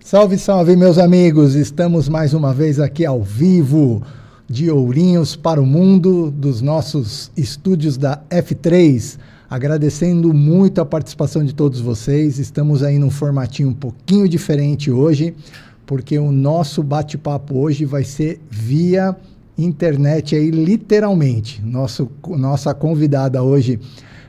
Salve, salve, meus amigos! Estamos mais uma vez aqui ao vivo, de Ourinhos para o Mundo, dos nossos estúdios da F3. Agradecendo muito a participação de todos vocês. Estamos aí num formatinho um pouquinho diferente hoje, porque o nosso bate-papo hoje vai ser via internet, aí, literalmente. Nossa convidada hoje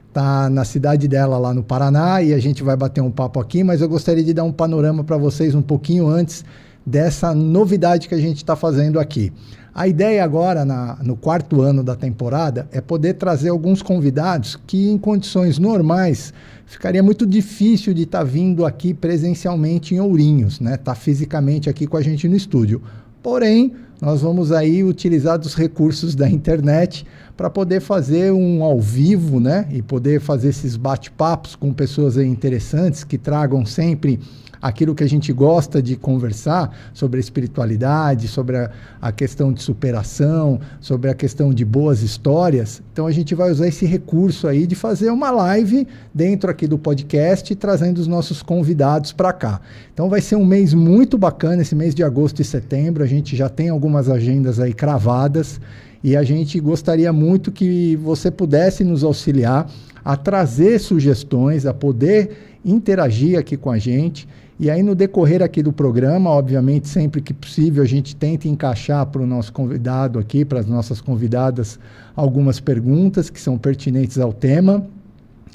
está na cidade dela, lá no Paraná, e a gente vai bater um papo aqui, mas eu gostaria de dar um panorama para vocês um pouquinho antes dessa novidade que a gente está fazendo aqui. A ideia agora, no quarto ano da temporada, é poder trazer alguns convidados que, em condições normais, ficaria muito difícil de estar vindo aqui presencialmente em Ourinhos, né? Tá fisicamente aqui com a gente no estúdio. Porém, nós vamos aí utilizar dos recursos da internet para poder fazer um ao vivo, né? E poder fazer esses bate-papos com pessoas aí interessantes que tragam sempre aquilo que a gente gosta de conversar sobre a espiritualidade, sobre a questão de superação, sobre a questão de boas histórias. Então a gente vai usar esse recurso aí de fazer uma live dentro aqui do podcast, trazendo os nossos convidados para cá. Então vai ser um mês muito bacana, esse mês de agosto e setembro. A gente já tem algumas agendas aí cravadas e a gente gostaria muito que você pudesse nos auxiliar a trazer sugestões, a poder interagir aqui com a gente. E aí, no decorrer aqui do programa, obviamente, sempre que possível, a gente tenta encaixar para o nosso convidado aqui, para as nossas convidadas, algumas perguntas que são pertinentes ao tema,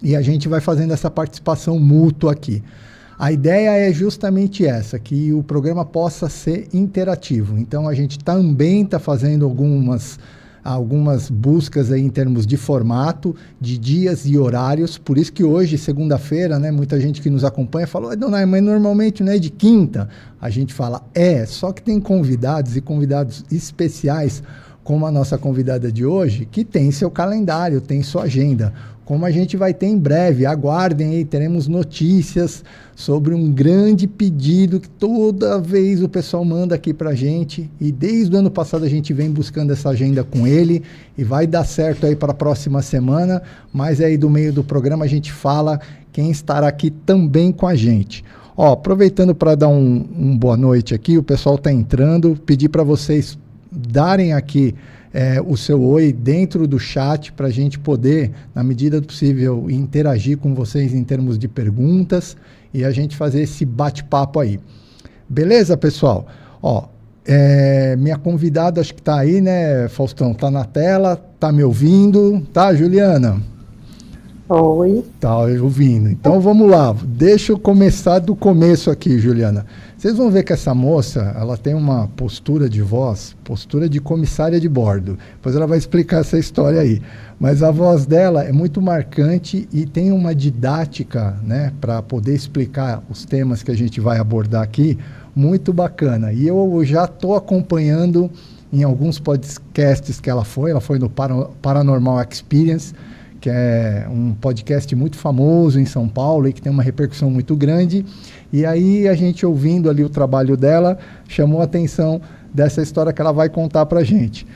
e a gente vai fazendo essa participação mútua aqui. A ideia é justamente essa, que o programa possa ser interativo. Então, a gente também está fazendo algumas buscas aí em termos de formato, de dias e horários, por isso que hoje, segunda-feira, né, muita gente que nos acompanha falou, Donai, mas normalmente não é de quinta. A gente fala, só que tem convidados e convidados especiais, como a nossa convidada de hoje, que tem seu calendário, tem sua agenda. Como a gente vai ter em breve, aguardem aí, teremos notícias sobre um grande pedido que toda vez o pessoal manda aqui pra gente, e desde o ano passado a gente vem buscando essa agenda com ele, e vai dar certo aí para a próxima semana, mas aí do meio do programa a gente fala quem estará aqui também com a gente. Aproveitando para dar um boa noite aqui, o pessoal está entrando, pedir para vocês darem aqui o seu oi dentro do chat para a gente poder, na medida do possível, interagir com vocês em termos de perguntas e a gente fazer esse bate-papo aí. Beleza, pessoal? Minha convidada acho que está aí, né, Faustão? Está na tela, está me ouvindo? Tá, Juliana? Oi. Tá ouvindo. Então vamos lá, deixa eu começar do começo aqui, Juliana. Vocês vão ver que essa moça, ela tem uma postura de voz, postura de comissária de bordo. Depois ela vai explicar essa história aí. Mas a voz dela é muito marcante e tem uma didática, né, para poder explicar os temas que a gente vai abordar aqui, muito bacana. E eu já estou acompanhando em alguns podcasts que ela foi no Paranormal Experience, que é um podcast muito famoso em São Paulo e que tem uma repercussão muito grande. E aí a gente ouvindo ali o trabalho dela, chamou a atenção dessa história que ela vai contar para a gente.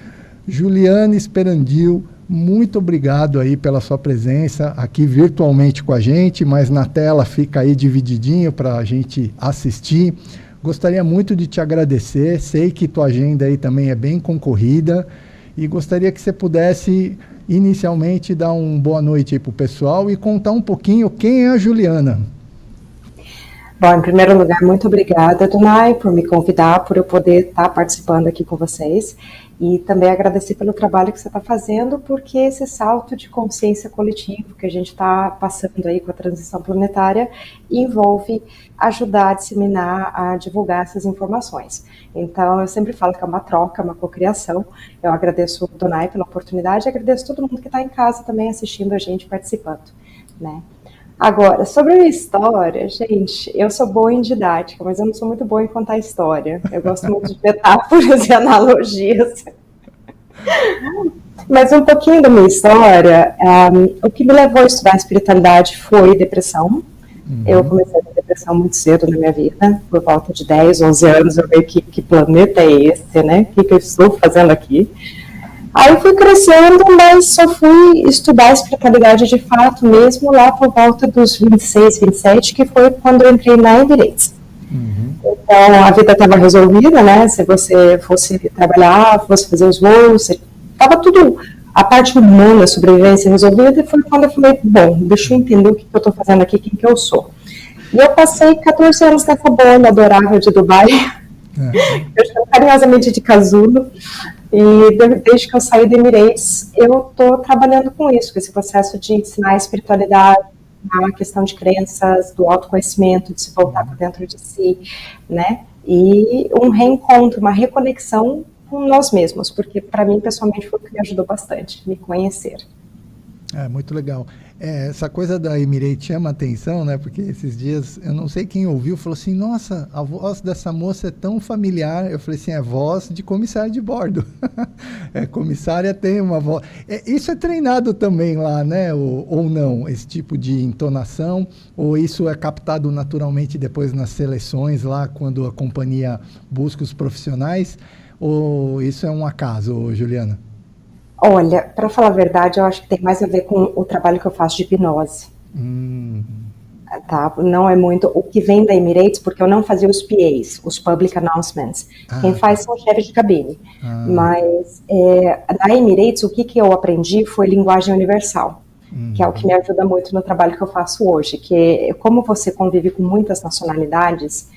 Juliana Esperandil, muito obrigado aí pela sua presença aqui virtualmente com a gente, mas na tela fica aí divididinho para a gente assistir. Gostaria muito de te agradecer, sei que tua agenda aí também é bem concorrida e gostaria que você pudesse inicialmente dar uma boa noite aí para o pessoal e contar um pouquinho quem é a Juliana. Bom, em primeiro lugar, muito obrigada, Donai, por me convidar, por eu poder estar participando aqui com vocês e também agradecer pelo trabalho que você está fazendo, porque esse salto de consciência coletivo que a gente está passando aí com a transição planetária envolve ajudar a disseminar, a divulgar essas informações. Então, eu sempre falo que é uma troca, uma cocriação. Eu agradeço o Donai pela oportunidade e agradeço todo mundo que está em casa também assistindo a gente, participando, né? Agora, sobre a história, gente, eu sou boa em didática, mas eu não sou muito boa em contar história. Eu gosto muito de metáforas e analogias. Mas um pouquinho da minha história, o que me levou a estudar espiritualidade foi depressão. Eu comecei a ter depressão muito cedo na minha vida, por volta de 10, 11 anos, eu vi que planeta é esse, né? O que eu estou fazendo aqui? Aí eu fui crescendo, mas só fui estudar a espiritualidade de fato mesmo lá por volta dos 26, 27, que foi quando eu entrei na Emirates. Então, a vida estava resolvida, né? Se você fosse trabalhar, fosse fazer os voos, estava tudo, a parte humana, a sobrevivência resolvida, e foi quando eu falei, bom, deixa eu entender o que eu estou fazendo aqui, quem que eu sou. E eu passei 14 anos nessa bolha adorável de Dubai, eu chamo carinhosamente de casulo, e desde que eu saí do Emirates, eu estou trabalhando com isso, com esse processo de ensinar a espiritualidade, a questão de crenças, do autoconhecimento, de se voltar para dentro de si, né? E um reencontro, uma reconexão com nós mesmos, porque para mim, pessoalmente, foi o que me ajudou bastante, me conhecer. Muito legal. Essa coisa da Emirates chama atenção, né? Porque esses dias, eu não sei quem ouviu, falou assim, nossa, a voz dessa moça é tão familiar. Eu falei assim, é voz de comissário de bordo. Comissária tem uma voz. Isso é treinado também lá, né? Ou não? Esse tipo de entonação? Ou isso é captado naturalmente depois nas seleções lá, quando a companhia busca os profissionais? Ou isso é um acaso, Juliana? Olha, para falar a verdade, eu acho que tem mais a ver com o trabalho que eu faço de hipnose. Tá? Não é muito o que vem da Emirates, porque eu não fazia os PAs, os Public Announcements. Quem faz são os chefes de cabine. Mas na Emirates, o que eu aprendi foi linguagem universal, que é o que me ajuda muito no trabalho que eu faço hoje, que como você convive com muitas nacionalidades,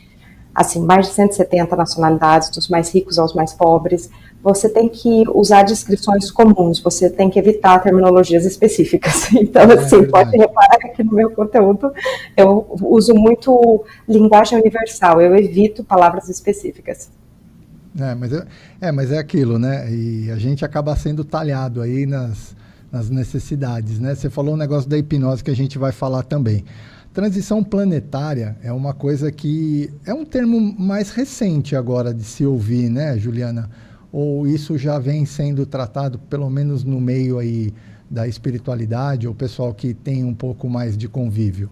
assim, mais de 170 nacionalidades, dos mais ricos aos mais pobres, você tem que usar descrições comuns, você tem que evitar terminologias específicas. Então, assim, pode reparar que aqui no meu conteúdo eu uso muito linguagem universal, eu evito palavras específicas. Mas é aquilo, né? E a gente acaba sendo talhado aí nas necessidades, né? Você falou um negócio da hipnose que a gente vai falar também. Transição planetária é uma coisa que é um termo mais recente agora de se ouvir, né, Juliana? Ou isso já vem sendo tratado, pelo menos no meio aí da espiritualidade, ou pessoal que tem um pouco mais de convívio?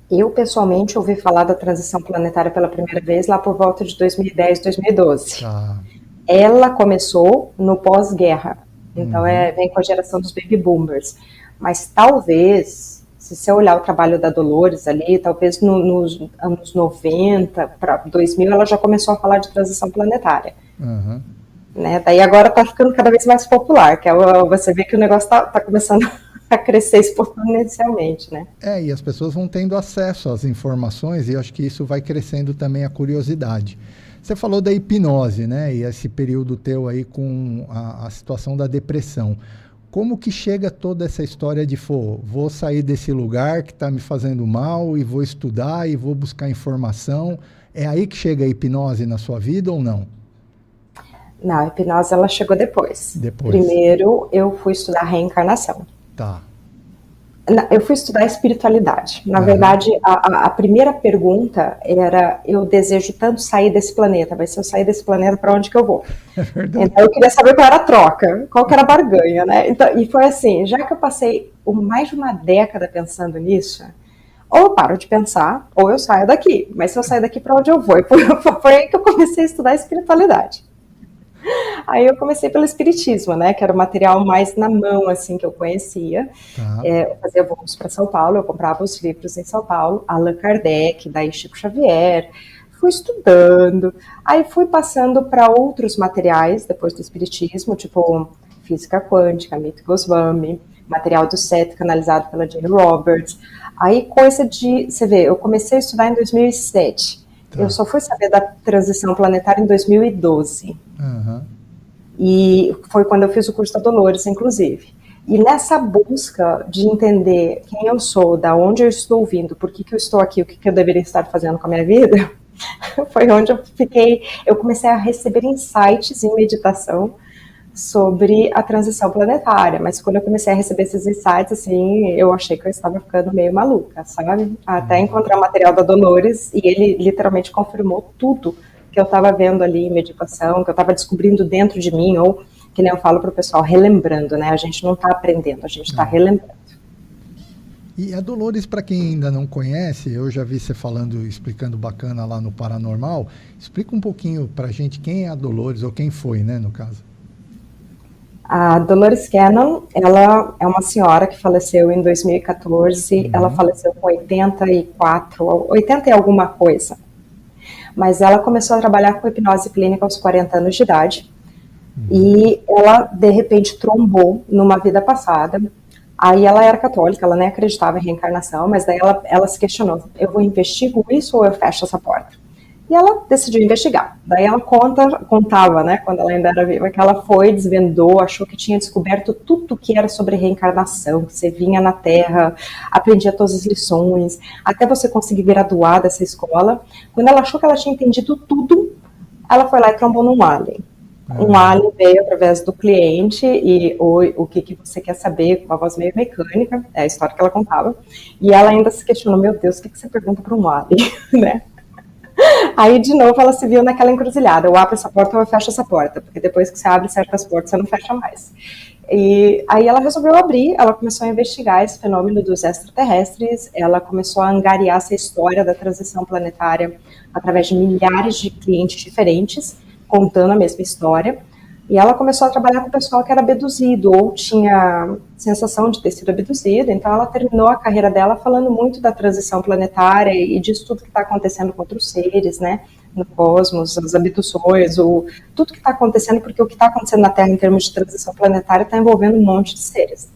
Eu, pessoalmente, ouvi falar da transição planetária pela primeira vez lá por volta de 2010, 2012. Tá. Ela começou no pós-guerra, então vem com a geração dos baby boomers. Mas talvez, se você olhar o trabalho da Dolores ali, talvez nos anos 90 para 2000, ela já começou a falar de transição planetária. Né? Daí agora está ficando cada vez mais popular, que você vê que o negócio está começando a crescer exponencialmente, né? E as pessoas vão tendo acesso às informações e eu acho que isso vai crescendo também a curiosidade. Você falou da hipnose, né? E esse período teu aí com a situação da depressão. Como que chega toda essa história de, vou sair desse lugar que está me fazendo mal e vou estudar e vou buscar informação? É aí que chega a hipnose na sua vida ou não? Não, a hipnose ela chegou depois. Primeiro eu fui estudar reencarnação. Tá. Eu fui estudar espiritualidade. Na verdade, a primeira pergunta era, eu desejo tanto sair desse planeta, mas se eu sair desse planeta, para onde que eu vou? Então eu queria saber qual era a troca, qual que era a barganha, né? Então, e foi assim, já que eu passei mais de uma década pensando nisso, ou eu paro de pensar, ou eu saio daqui. Mas se eu sair daqui, para onde eu vou? E foi aí que eu comecei a estudar espiritualidade. Aí eu comecei pelo espiritismo, né, que era o material mais na mão, assim, que eu conhecia. Eu fazia voos para São Paulo, eu comprava os livros em São Paulo, Allan Kardec, daí Chico Xavier, fui estudando, aí fui passando para outros materiais, depois do espiritismo, tipo física quântica, Mito Goswami, material do SET, canalizado pela Jane Roberts. Aí coisa de, você vê, eu comecei a estudar em 2007, eu só fui saber da transição planetária em 2012. E foi quando eu fiz o curso da Dolores, inclusive. E nessa busca de entender quem eu sou, da onde eu estou vindo, por que eu estou aqui, o que eu deveria estar fazendo com a minha vida, foi onde eu comecei a receber insights em meditação sobre a transição planetária, mas quando eu comecei a receber esses insights, assim, eu achei que eu estava ficando meio maluca, sabe? Até encontrar o material da Dolores, e ele literalmente confirmou tudo que eu estava vendo ali em meditação, que eu estava descobrindo dentro de mim, ou, que nem eu falo para o pessoal, relembrando, né? A gente não está aprendendo, a gente está relembrando. E a Dolores, para quem ainda não conhece, eu já vi você falando, explicando bacana lá no Paranormal, explica um pouquinho para a gente quem é a Dolores, ou quem foi, né, no caso. A Dolores Cannon, ela é uma senhora que faleceu em 2014, ela faleceu com 80 e alguma coisa. mas ela começou a trabalhar com hipnose clínica aos 40 anos de idade, e ela, de repente, trombou numa vida passada. Aí ela era católica, ela nem acreditava em reencarnação, mas daí ela se questionou, eu vou investigo isso ou eu fecho essa porta? E ela decidiu investigar. Daí ela contava, né, quando ela ainda era viva, que ela foi, desvendou, achou que tinha descoberto tudo que era sobre reencarnação, que você vinha na Terra, aprendia todas as lições, até você conseguir graduar dessa escola. Quando ela achou que ela tinha entendido tudo, ela foi lá e trombou num alien. Um alien veio através do cliente e o que você quer saber, com uma voz meio mecânica, é a história que ela contava. E ela ainda se questionou, meu Deus, o que você pergunta para um alien, né? Aí, de novo, ela se viu naquela encruzilhada, eu abro essa porta ou eu fecho essa porta, porque depois que você abre certas portas, você não fecha mais. E aí ela resolveu abrir, ela começou a investigar esse fenômeno dos extraterrestres, ela começou a angariar essa história da transição planetária através de milhares de clientes diferentes, contando a mesma história, e ela começou a trabalhar com o pessoal que era abduzido, ou tinha sensação de ter sido abduzido, então ela terminou a carreira dela falando muito da transição planetária e disso tudo que está acontecendo com outros seres, né, no cosmos, as abduções, tudo que está acontecendo, porque o que está acontecendo na Terra em termos de transição planetária está envolvendo um monte de seres.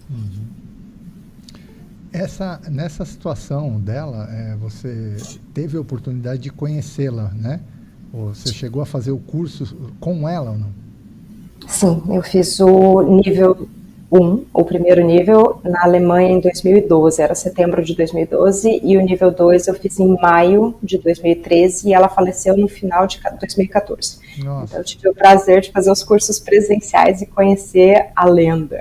Nessa situação dela, você teve a oportunidade de conhecê-la, né? Ou você chegou a fazer o curso com ela ou não? Sim, eu fiz o nível 1, o primeiro nível, na Alemanha em 2012, era setembro de 2012, e o nível 2 eu fiz em maio de 2013, e ela faleceu no final de 2014. Nossa. Então eu tive o prazer de fazer os cursos presenciais e conhecer a lenda.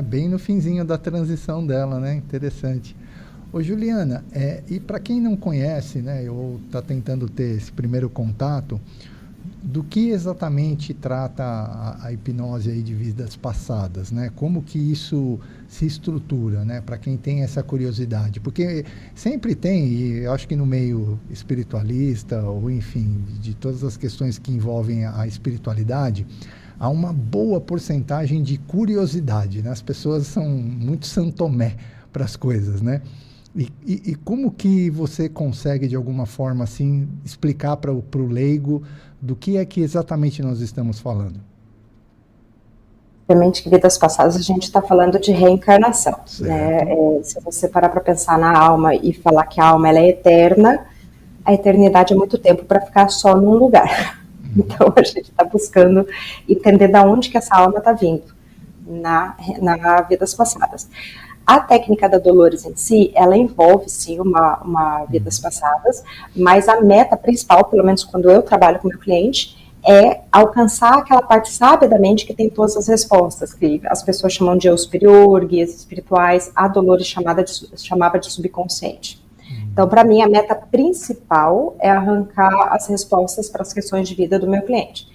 Bem no finzinho da transição dela, né? Interessante. Ô Juliana, e para quem não conhece, né, ou está tentando ter esse primeiro contato, do que exatamente trata a hipnose aí de vidas passadas, né? Como que isso se estrutura, né? Para quem tem essa curiosidade, porque sempre tem, e eu acho que no meio espiritualista, ou enfim, de todas as questões que envolvem a espiritualidade, há uma boa porcentagem de curiosidade, né? As pessoas são muito São Tomé para as coisas, né? E como que você consegue, de alguma forma, assim, explicar para o leigo do que é que exatamente nós estamos falando? Obviamente que vidas passadas a gente está falando de reencarnação, né? Se você parar para pensar na alma e falar que a alma ela é eterna, a eternidade é muito tempo para ficar só num lugar. Então a gente está buscando entender de onde que essa alma está vindo na vidas passadas. A técnica da Dolores em si, ela envolve sim uma vidas passadas, mas a meta principal, pelo menos quando eu trabalho com meu cliente, é alcançar aquela parte sábia da mente que tem todas as respostas, que as pessoas chamam de eu superior, guias espirituais, a Dolores chamava de subconsciente. Então, para mim, a meta principal é arrancar as respostas para as questões de vida do meu cliente.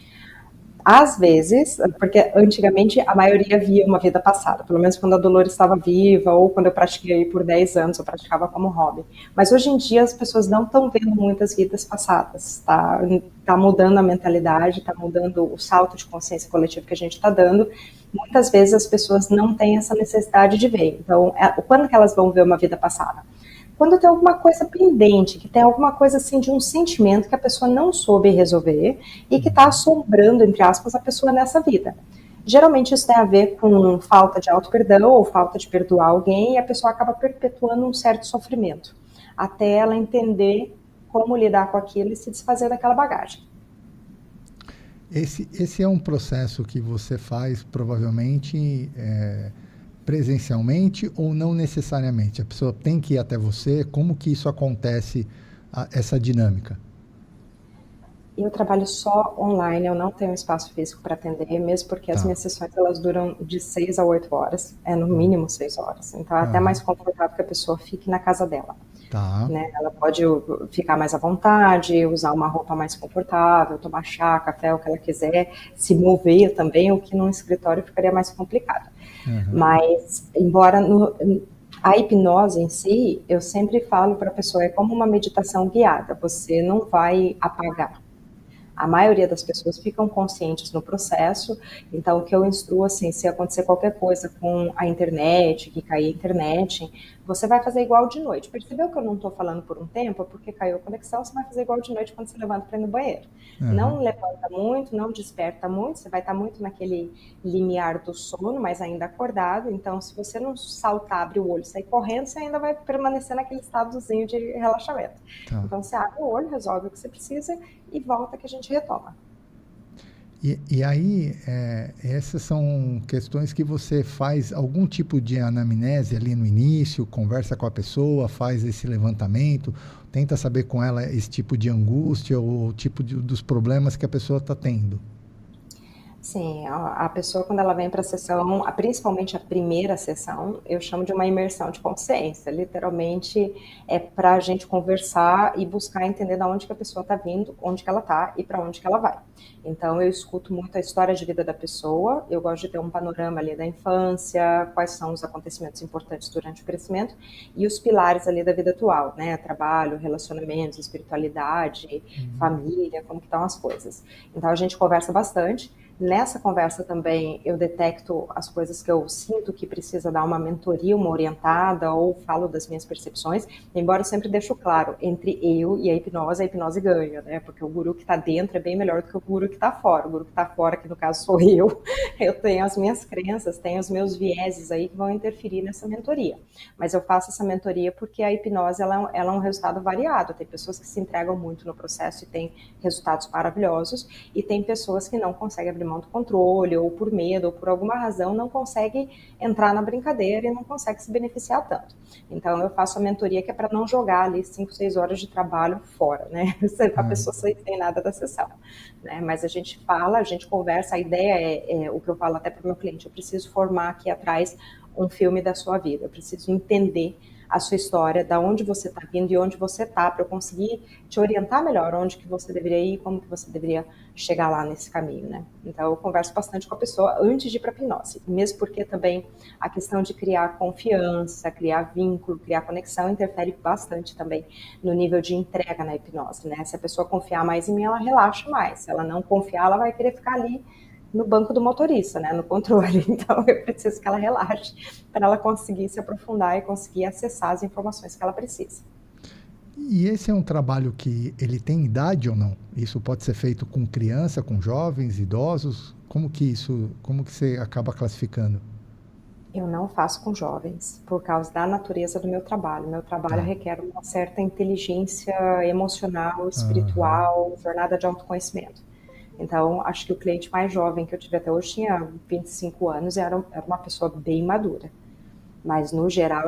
Às vezes, porque antigamente a maioria via uma vida passada, pelo menos quando a Dolores estava viva, ou quando eu pratiquei por 10 anos, eu praticava como hobby. Mas hoje em dia as pessoas não estão vendo muitas vidas passadas, tá mudando a mentalidade, tá mudando o salto de consciência coletiva que a gente está dando. Muitas vezes as pessoas não têm essa necessidade de ver. Então, quando que elas vão ver uma vida passada? Quando tem alguma coisa pendente, que tem alguma coisa assim de um sentimento que a pessoa não soube resolver e que está assombrando, entre aspas, a pessoa nessa vida. Geralmente isso tem a ver com falta de auto-perdão ou falta de perdoar alguém e a pessoa acaba perpetuando um certo sofrimento, até ela entender como lidar com aquilo e se desfazer daquela bagagem. Esse é um processo que você faz provavelmente presencialmente ou não necessariamente? A pessoa tem que ir até você? Como que isso acontece, essa dinâmica? Eu trabalho só online, eu não tenho espaço físico para atender, mesmo porque as minhas sessões elas duram de 6 a 8 horas, no mínimo 6 horas. Então é até mais confortável que a pessoa fique na casa dela. Né? Ela pode ficar mais à vontade, usar uma roupa mais confortável, tomar chá, café, o que ela quiser, se mover também, o que num escritório ficaria mais complicado. Mas, embora a hipnose em si, eu sempre falo para a pessoa, é como uma meditação guiada, você não vai apagar. A maioria das pessoas ficam conscientes no processo, então o que eu instruo, assim, se acontecer qualquer coisa com a internet, que cair a internet, você vai fazer igual de noite. Percebeu que eu não estou falando por um tempo? Porque caiu a conexão, você vai fazer igual de noite quando você levanta para ir no banheiro. Aham. Não levanta muito, não desperta muito, você vai estar muito naquele limiar do sono, mas ainda acordado. Então, se você não saltar, abrir o olho, sair correndo, você ainda vai permanecer naquele estadozinho de relaxamento. Tá. Então, você abre o olho, resolve o que você precisa e volta que a gente retoma. E aí, essas são questões que você faz algum tipo de anamnese ali no início, conversa com a pessoa, faz esse levantamento, tenta saber com ela esse tipo de angústia ou o tipo dos problemas que a pessoa está tendo. Sim, a pessoa quando ela vem para a sessão, principalmente a primeira sessão, eu chamo de uma imersão de consciência. Literalmente é para a gente conversar e buscar entender de onde que a pessoa está vindo, onde que ela está e para onde que ela vai. Então eu escuto muito a história de vida da pessoa, eu gosto de ter um panorama ali da infância, quais são os acontecimentos importantes durante o crescimento e os pilares ali da vida atual, né? Trabalho, relacionamentos, espiritualidade, família, como que estão as coisas. Então a gente conversa bastante. Nessa conversa também eu detecto as coisas que eu sinto que precisa dar uma mentoria, uma orientada, ou falo das minhas percepções, embora eu sempre deixo claro, entre eu e a hipnose ganha, né? Porque o guru que está dentro é bem melhor do que o guru que está fora. O guru que está fora, que no caso sou eu tenho as minhas crenças, tenho os meus vieses aí que vão interferir nessa mentoria. Mas eu faço essa mentoria porque a hipnose ela é um resultado variado. Tem pessoas que se entregam muito no processo e têm resultados maravilhosos, e tem pessoas que não conseguem abrir mão do controle, ou por medo, ou por alguma razão, não consegue entrar na brincadeira e não consegue se beneficiar tanto. Então, eu faço a mentoria que é para não jogar ali 5, 6 horas de trabalho fora, né? A Ah, pessoa sai sem nada da sessão. Né? Mas a gente fala, a gente conversa, a ideia é o que eu falo até para o meu cliente, eu preciso formar aqui atrás um filme da sua vida, eu preciso entender a sua história, da onde você está vindo e onde você está, para eu conseguir te orientar melhor onde que você deveria ir, como que você deveria chegar lá nesse caminho, né? Então eu converso bastante com a pessoa antes de ir para a hipnose, mesmo porque também a questão de criar confiança, criar vínculo, criar conexão interfere bastante também no nível de entrega na hipnose, né? Se a pessoa confiar mais em mim, ela relaxa mais. Se ela não confiar, ela vai querer ficar ali no banco do motorista, né, no controle. Então eu preciso que ela relaxe para ela conseguir se aprofundar e conseguir acessar as informações que ela precisa. e esse é um trabalho que ele tem idade ou não? Isso pode ser feito com criança, com jovens, idosos? Como que você acaba classificando? Eu não faço com jovens, por causa da natureza do meu trabalho. Meu trabalho Tá. requer uma certa inteligência emocional, Aham. espiritual, jornada de autoconhecimento. Então, acho que o cliente mais jovem que eu tive até hoje tinha 25 anos e era uma pessoa bem madura. Mas, no geral,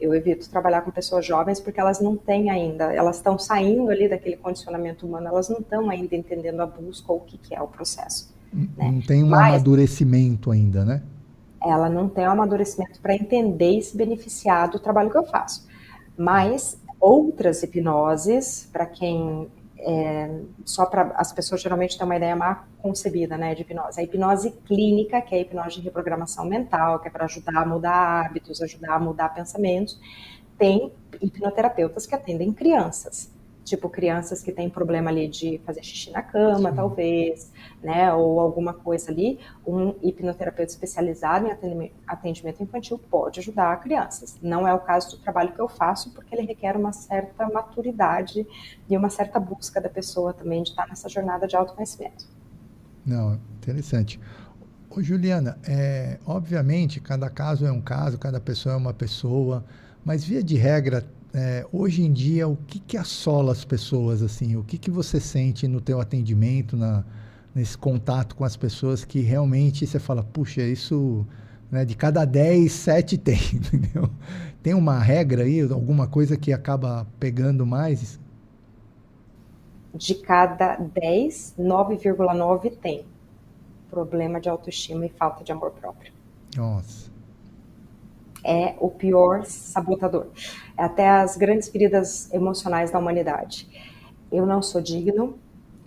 eu evito trabalhar com pessoas jovens porque elas não têm ainda, elas estão saindo ali daquele condicionamento humano, elas não estão ainda entendendo a busca ou o que é o processo. Né? Não tem um Mas amadurecimento ainda, né? ela não tem o amadurecimento para entender e se beneficiar do trabalho que eu faço. Mas outras hipnoses, para quem só para as pessoas geralmente têm uma ideia mal concebida, né, de hipnose. A hipnose clínica, que é a hipnose de reprogramação mental, que é para ajudar a mudar hábitos, ajudar a mudar pensamentos. Tem hipnoterapeutas que atendem crianças, tipo crianças que têm problema ali de fazer xixi na cama, Sim. talvez, né, ou alguma coisa ali. Um hipnoterapeuta especializado em atendimento infantil pode ajudar crianças. Não é o caso do trabalho que eu faço, porque ele requer uma certa maturidade e uma certa busca da pessoa também de estar nessa jornada de autoconhecimento. Não, interessante. Ô, Juliana, obviamente cada caso é um caso, cada pessoa é uma pessoa, mas via de regra, hoje em dia, o que que assola as pessoas assim? O que que você sente no teu atendimento, nesse contato com as pessoas que realmente você fala, puxa, isso, né, de cada 10 7 tem, entendeu? Tem uma regra aí, alguma coisa que acaba pegando mais? De cada 10, 9,9 tem problema de autoestima e falta de amor próprio. Nossa. É o pior sabotador. É até as grandes feridas emocionais da humanidade. Eu não sou digno,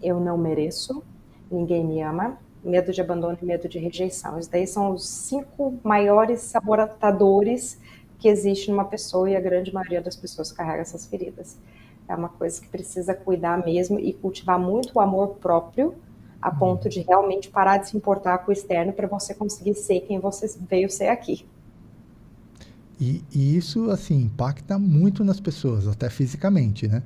eu não mereço, ninguém me ama, medo de abandono e medo de rejeição. Esses daí são os 5 maiores sabotadores que existem numa pessoa, e a grande maioria das pessoas carrega essas feridas. É uma coisa que precisa cuidar mesmo e cultivar muito o amor próprio, a ponto de realmente parar de se importar com o externo para você conseguir ser quem você veio ser aqui. E isso, assim, impacta muito nas pessoas, até fisicamente, né?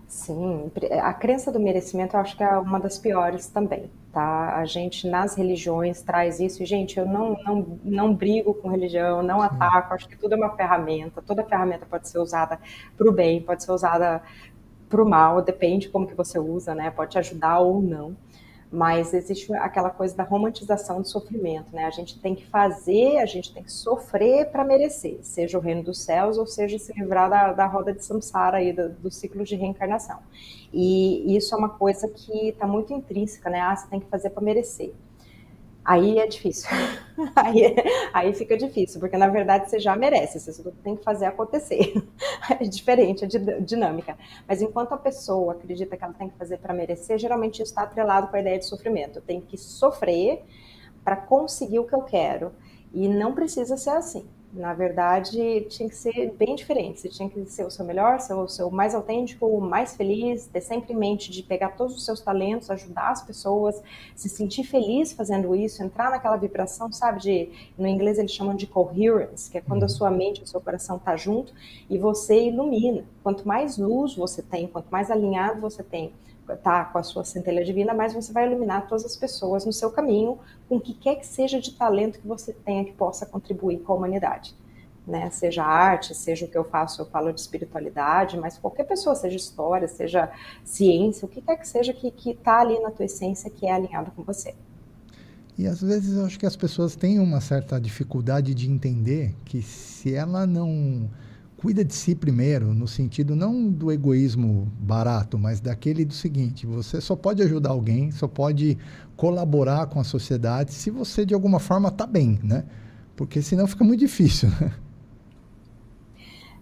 Sim, a crença do merecimento eu acho que é uma das piores também, tá? A gente nas religiões traz isso, e gente, eu não brigo com religião, não Sim. ataco, acho que tudo é uma ferramenta, toda ferramenta pode ser usada para o bem, pode ser usada para o mal, depende como que você usa, né? Pode te ajudar ou não. Mas existe aquela coisa da romantização do sofrimento, né? A gente tem que fazer, a gente tem que sofrer para merecer, seja o reino dos céus ou seja se livrar da roda de samsara aí, do ciclo de reencarnação. E isso é uma coisa que está muito intrínseca, né? Ah, você tem que fazer para merecer. Aí é difícil. Aí, aí fica difícil, porque na verdade você já merece, você só tem que fazer acontecer. É diferente a dinâmica. Mas enquanto a pessoa acredita que ela tem que fazer para merecer, geralmente isso está atrelado com a ideia de sofrimento. Eu tenho que sofrer para conseguir o que eu quero. E não precisa ser assim. Na verdade, tinha que ser bem diferente. Você tinha que ser o seu melhor, ser o seu mais autêntico, o mais feliz, ter sempre em mente de pegar todos os seus talentos, ajudar as pessoas, se sentir feliz fazendo isso, entrar naquela vibração, sabe? No inglês eles chamam de coherence, que é quando a sua mente e o seu coração tá junto e você ilumina. Quanto mais luz você tem, quanto mais alinhado você tem, tá com a sua centelha divina, mais você vai iluminar todas as pessoas no seu caminho, com o que quer que seja de talento que você tenha que possa contribuir com a humanidade. Né? Seja arte, seja o que eu faço, eu falo de espiritualidade, mas qualquer pessoa, seja história, seja ciência, o que quer que seja que está ali na tua essência, que é alinhado com você. E às vezes eu acho que as pessoas têm uma certa dificuldade de entender que se ela não cuida de si primeiro, no sentido não do egoísmo barato, mas daquele do seguinte: você só pode ajudar alguém, só pode colaborar com a sociedade se você de alguma forma está bem, né? Porque senão fica muito difícil, né?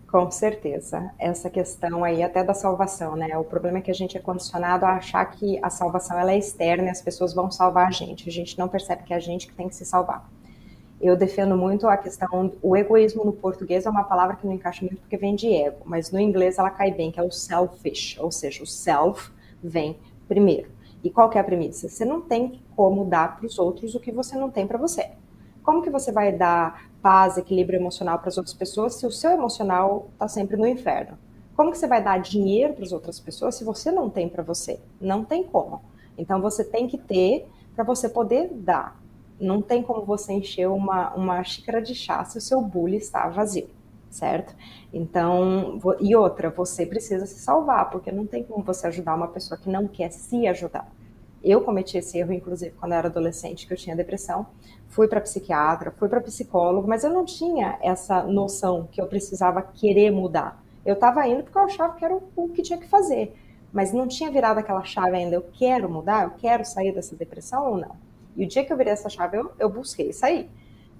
Com certeza. Essa questão aí até da salvação, né? O problema é que a gente é condicionado a achar que a salvação ela é externa e as pessoas vão salvar a gente. A gente não percebe que é a gente que tem que se salvar. Eu defendo muito a questão, o egoísmo no português é uma palavra que não encaixa muito porque vem de ego, mas no inglês ela cai bem, que é o selfish, ou seja, o self vem primeiro. E qual que é a premissa? Você não tem como dar para os outros o que você não tem para você. Como que você vai dar paz, equilíbrio emocional para as outras pessoas se o seu emocional está sempre no inferno? Como que você vai dar dinheiro para as outras pessoas se você não tem para você? Não tem como. Então você tem que ter para você poder dar. Não tem como você encher uma xícara de chá se o seu bule está vazio, certo? Então, e outra, você precisa se salvar, porque não tem como você ajudar uma pessoa que não quer se ajudar. Eu cometi esse erro, inclusive, quando eu era adolescente, que eu tinha depressão. Fui para psiquiatra, fui para psicólogo, mas eu não tinha essa noção que eu precisava querer mudar. Eu estava indo porque eu achava que era o que tinha que fazer, mas não tinha virado aquela chave ainda. Eu quero mudar, eu quero sair dessa depressão ou não? E o dia que eu virei essa chave, eu busquei sair.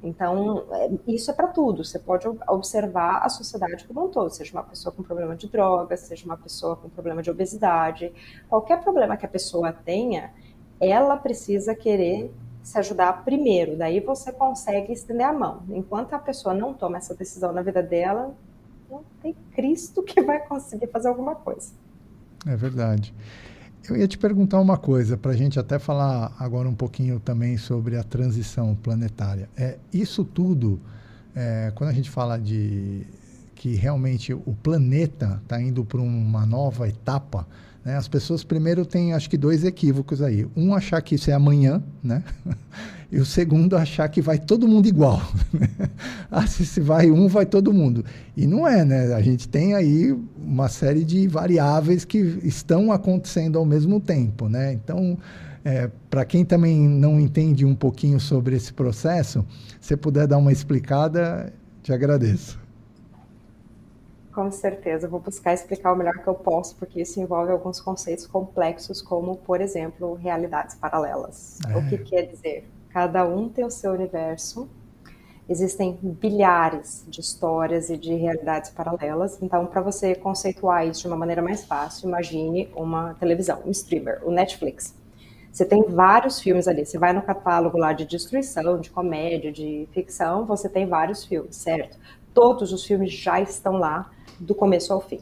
Então, isso é para tudo. Você pode observar a sociedade como um todo, seja uma pessoa com problema de drogas, seja uma pessoa com problema de obesidade, qualquer problema que a pessoa tenha, ela precisa querer se ajudar primeiro, daí você consegue estender a mão. Enquanto a pessoa não toma essa decisão na vida dela, não tem Cristo que vai conseguir fazer alguma coisa. É verdade. Eu ia te perguntar uma coisa, para a gente até falar agora um pouquinho também sobre a transição planetária. Isso tudo, quando a gente fala de que realmente o planeta está indo para uma nova etapa, né, as pessoas primeiro têm, acho que, dois equívocos aí. Um, achar que isso é amanhã, né? E o segundo, achar que vai todo mundo igual. Ah, se vai um, vai todo mundo. E não é, né? A gente tem aí uma série de variáveis que estão acontecendo ao mesmo tempo, né? Então, para quem também não entende um pouquinho sobre esse processo, se puder dar uma explicada, te agradeço. Com certeza, eu vou buscar explicar o melhor que eu posso, porque isso envolve alguns conceitos complexos, como, por exemplo, realidades paralelas. O que É, quer dizer? Cada um tem o seu universo, existem bilhares de histórias e de realidades paralelas, então, para você conceituar isso de uma maneira mais fácil, imagine uma televisão, um streamer, o Netflix. Você tem vários filmes ali, você vai no catálogo lá de destruição, de comédia, de ficção, você tem vários filmes, certo? Todos os filmes já estão lá, do começo ao fim.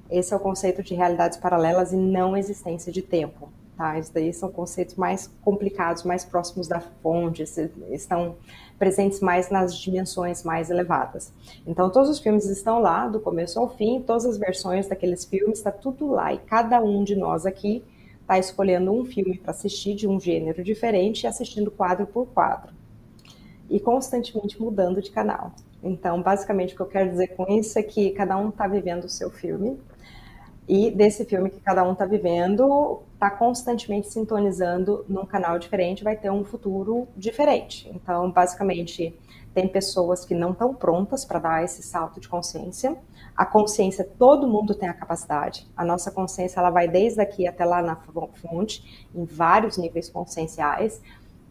Esse é o conceito de realidades paralelas e não existência de tempo. Tá? Isso daí são conceitos mais complicados, mais próximos da fonte, estão presentes mais nas dimensões mais elevadas. Então, todos os filmes estão lá, do começo ao fim, todas as versões daqueles filmes, está tudo lá. E cada um de nós aqui está escolhendo um filme para assistir de um gênero diferente e assistindo quadro por quadro. E constantemente mudando de canal. Então, basicamente, o que eu quero dizer com isso é que cada um está vivendo o seu filme, e desse filme que cada um está vivendo, está constantemente sintonizando num canal diferente, vai ter um futuro diferente. Então, basicamente, tem pessoas que não estão prontas para dar esse salto de consciência. A consciência, todo mundo tem a capacidade. A nossa consciência, ela vai desde aqui até lá na fonte, em vários níveis conscienciais.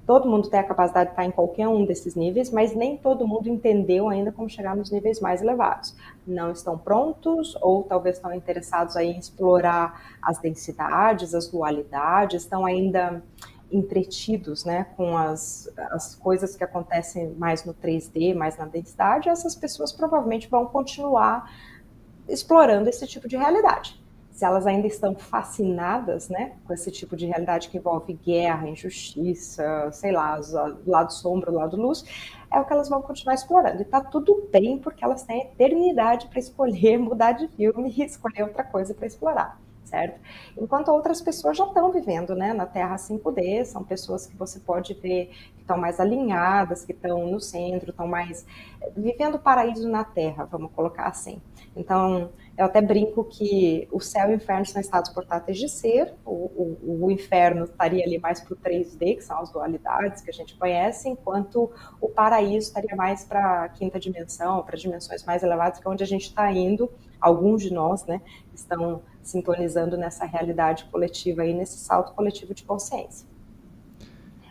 Todo mundo tem a capacidade de estar em qualquer um desses níveis, mas nem todo mundo entendeu ainda como chegar nos níveis mais elevados. Não estão prontos, ou talvez estão interessados aí em explorar as densidades, as dualidades, estão ainda entretidos, né, com as coisas que acontecem mais no 3D, mais na densidade. Essas pessoas provavelmente vão continuar explorando esse tipo de realidade. Se elas ainda estão fascinadas, né, com esse tipo de realidade que envolve guerra, injustiça, sei lá, o lado sombra, o lado luz, é o que elas vão continuar explorando. E tá tudo bem, porque elas têm a eternidade para escolher mudar de filme e escolher outra coisa para explorar, certo? Enquanto outras pessoas já estão vivendo, né, na Terra 5D, são pessoas que você pode ver que estão mais alinhadas, que estão no centro, estão mais vivendo o paraíso na Terra, vamos colocar assim. Então, eu até brinco que o céu e o inferno são estados portáteis de ser, o inferno estaria ali mais para o 3D, que são as dualidades que a gente conhece, enquanto o paraíso estaria mais para a quinta dimensão, para dimensões mais elevadas, que é onde a gente está indo, alguns de nós, né, estão sintonizando nessa realidade coletiva aí, nesse salto coletivo de consciência.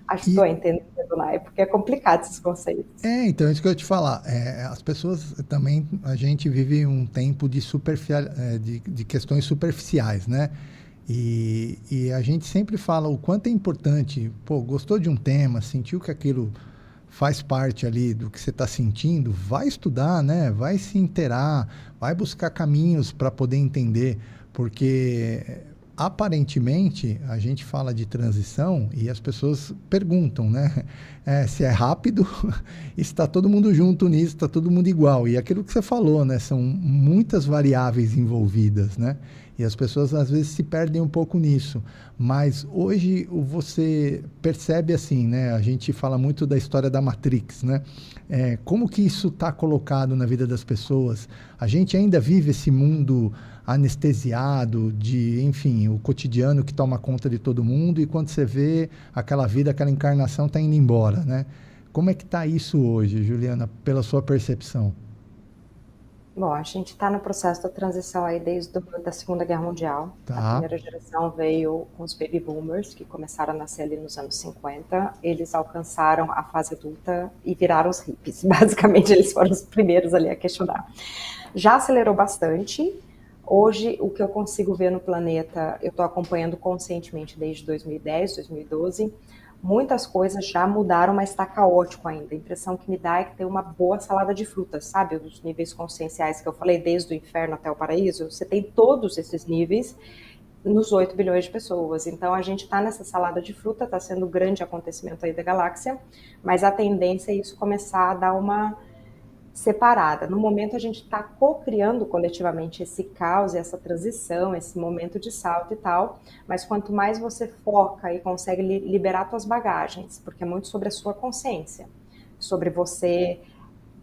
Acho que estou entendendo, Nai, porque é complicado esses conceitos. Então, isso que eu ia te falar. As pessoas também, a gente vive um tempo de questões superficiais, né? E a gente sempre fala o quanto é importante, pô, gostou de um tema, sentiu que aquilo faz parte ali do que você está sentindo, vai estudar, né? Vai se inteirar, vai buscar caminhos para poder entender, porque aparentemente a gente fala de transição e as pessoas perguntam, né? Se é rápido, está todo mundo junto nisso, está todo mundo igual. E aquilo que você falou, né? São muitas variáveis envolvidas, né? E as pessoas às vezes se perdem um pouco nisso. Mas hoje você percebe assim, né? A gente fala muito da história da Matrix, né? Como que isso está colocado na vida das pessoas? A gente ainda vive esse mundo anestesiado de, enfim, o cotidiano que toma conta de todo mundo, e quando você vê aquela vida, aquela encarnação está indo embora, né? Como é que está isso hoje, Juliana, pela sua percepção? Bom, a gente está no processo da transição aí desde a Segunda Guerra Mundial. A Tá? primeira geração veio com os baby boomers, que começaram a nascer ali nos anos 50. Eles alcançaram a fase adulta e viraram os hippies. Basicamente, eles foram os primeiros ali a questionar. Já acelerou bastante. Hoje, o que eu consigo ver no planeta, eu estou acompanhando conscientemente desde 2010, 2012. Muitas coisas já mudaram, mas está caótico ainda. A impressão que me dá é que tem uma boa salada de frutas, sabe? Os níveis conscienciais que eu falei, desde o inferno até o paraíso, você tem todos esses níveis nos 8 bilhões de pessoas. Então, a gente está nessa salada de fruta, está sendo um grande acontecimento aí da galáxia, mas a tendência é isso começar a dar uma separada. No momento, a gente está co-criando coletivamente esse caos, essa transição, esse momento de salto e tal, mas quanto mais você foca e consegue liberar suas bagagens, porque é muito sobre a sua consciência, sobre você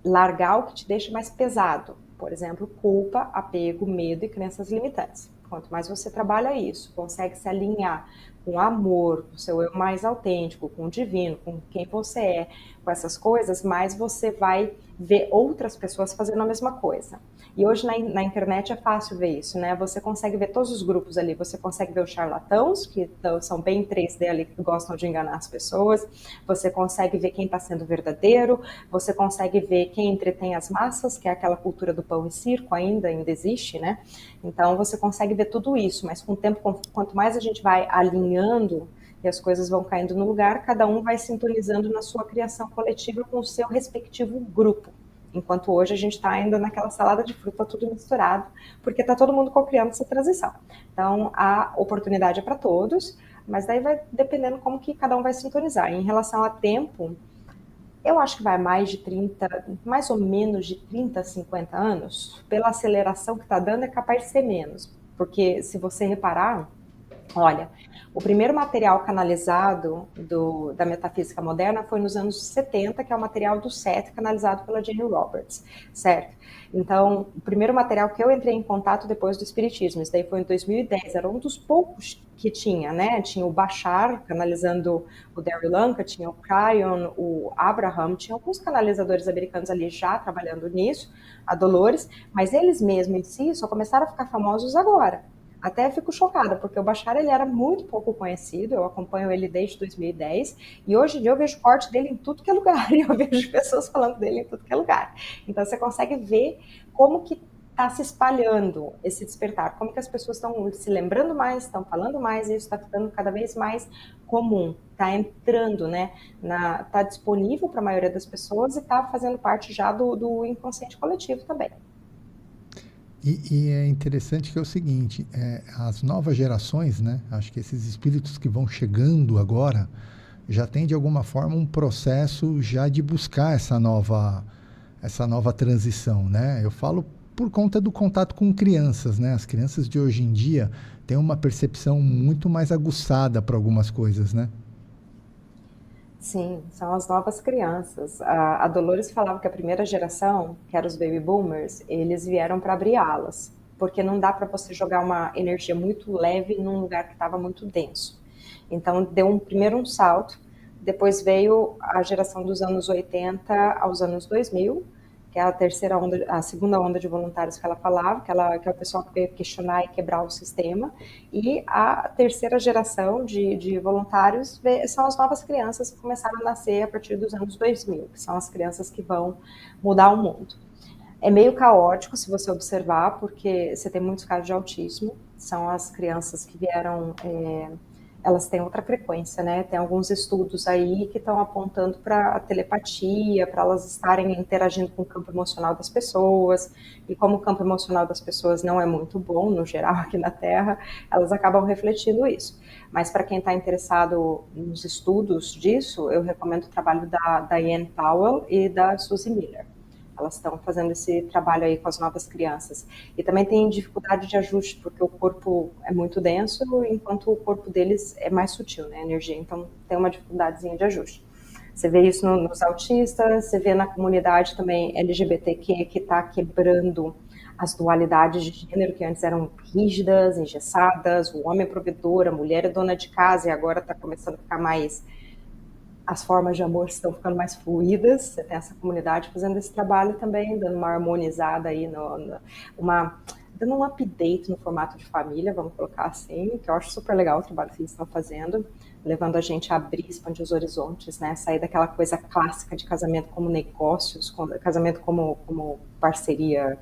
largar o que te deixa mais pesado, por exemplo, culpa, apego, medo e crenças limitantes. Quanto mais você trabalha isso, consegue se alinhar com amor, com o seu eu mais autêntico, com o divino, com quem você é, com essas coisas, mais você vai ver outras pessoas fazendo a mesma coisa. E hoje na internet é fácil ver isso, né? Você consegue ver todos os grupos ali, você consegue ver os charlatãos, que são bem 3D ali, que gostam de enganar as pessoas, você consegue ver quem está sendo verdadeiro, você consegue ver quem entretém as massas, que é aquela cultura do pão e circo, ainda existe, né? Então você consegue ver tudo isso, mas com o tempo, quanto mais a gente vai alinhando e as coisas vão caindo no lugar, cada um vai sintonizando na sua criação coletiva com o seu respectivo grupo. enquanto hoje a gente está ainda naquela salada de fruta tudo misturado, porque está todo mundo cocriando essa transição. Então, a oportunidade é para todos, mas daí vai dependendo como que cada um vai sintonizar. Em relação a tempo, eu acho que vai mais ou menos de 30 a 50 anos, pela aceleração que está dando, é capaz de ser menos, porque se você reparar, olha, o primeiro material canalizado da metafísica moderna foi nos anos 70, que é o material do SET, canalizado pela Jane Roberts, certo? Então, o primeiro material que eu entrei em contato depois do Espiritismo, isso daí foi em 2010, era um dos poucos que tinha, né? Tinha o Bashar canalizando o Darry Lanka, tinha o Cryon, o Abraham, tinha alguns canalizadores americanos ali já trabalhando nisso, a Dolores, mas eles mesmos em si só começaram a ficar famosos agora. Até fico chocada, porque o Bashar ele era muito pouco conhecido, eu acompanho ele desde 2010, e hoje em dia eu vejo corte dele em tudo que é lugar, e eu vejo pessoas falando dele em tudo que é lugar. Então você consegue ver como que está se espalhando esse despertar, como que as pessoas estão se lembrando mais, estão falando mais, e isso está ficando cada vez mais comum, está entrando, né, está disponível para a maioria das pessoas e está fazendo parte já do inconsciente coletivo também. E é interessante que é o seguinte, as novas gerações, né? Acho que esses espíritos que vão chegando agora já tem de alguma forma um processo já de buscar essa nova transição, né? Eu falo por conta do contato com crianças, né? As crianças de hoje em dia têm uma percepção muito mais aguçada para algumas coisas, né? Sim, são as novas crianças. A Dolores falava que a primeira geração, que eram os baby boomers, eles vieram para abrir alas, porque não dá para você jogar uma energia muito leve num lugar que estava muito denso. Então, deu primeiro um salto, depois veio a geração dos anos 80 aos anos 2000, que é a terceira onda, a segunda onda de voluntários que ela falava, que é o pessoal que veio questionar e quebrar o sistema, e a terceira geração de voluntários são as novas crianças que começaram a nascer a partir dos anos 2000, que são as crianças que vão mudar o mundo. É meio caótico se você observar, porque você tem muitos casos de autismo, são as crianças que vieram... elas têm outra frequência, né? Tem alguns estudos aí que estão apontando para a telepatia, para elas estarem interagindo com o campo emocional das pessoas, e como o campo emocional das pessoas não é muito bom, no geral, aqui na Terra, elas acabam refletindo isso. Mas para quem está interessado nos estudos disso, eu recomendo o trabalho da Diane Powell e da Suzy Miller. Elas estão fazendo esse trabalho aí com as novas crianças. E também tem dificuldade de ajuste, porque o corpo é muito denso, enquanto o corpo deles é mais sutil, né, a energia. Então, tem uma dificuldadezinha de ajuste. Você vê isso nos autistas, você vê na comunidade também LGBTQ, que está quebrando as dualidades de gênero, que antes eram rígidas, engessadas, o homem é provedor, a mulher é dona de casa, e agora está começando a ficar mais... as formas de amor estão ficando mais fluídas, você tem essa comunidade fazendo esse trabalho também, dando uma harmonizada aí, dando um update no formato de família, vamos colocar assim, que eu acho super legal o trabalho que eles estão fazendo, levando a gente a abrir, expandir os horizontes, né, sair daquela coisa clássica de casamento como negócios, casamento como parceria,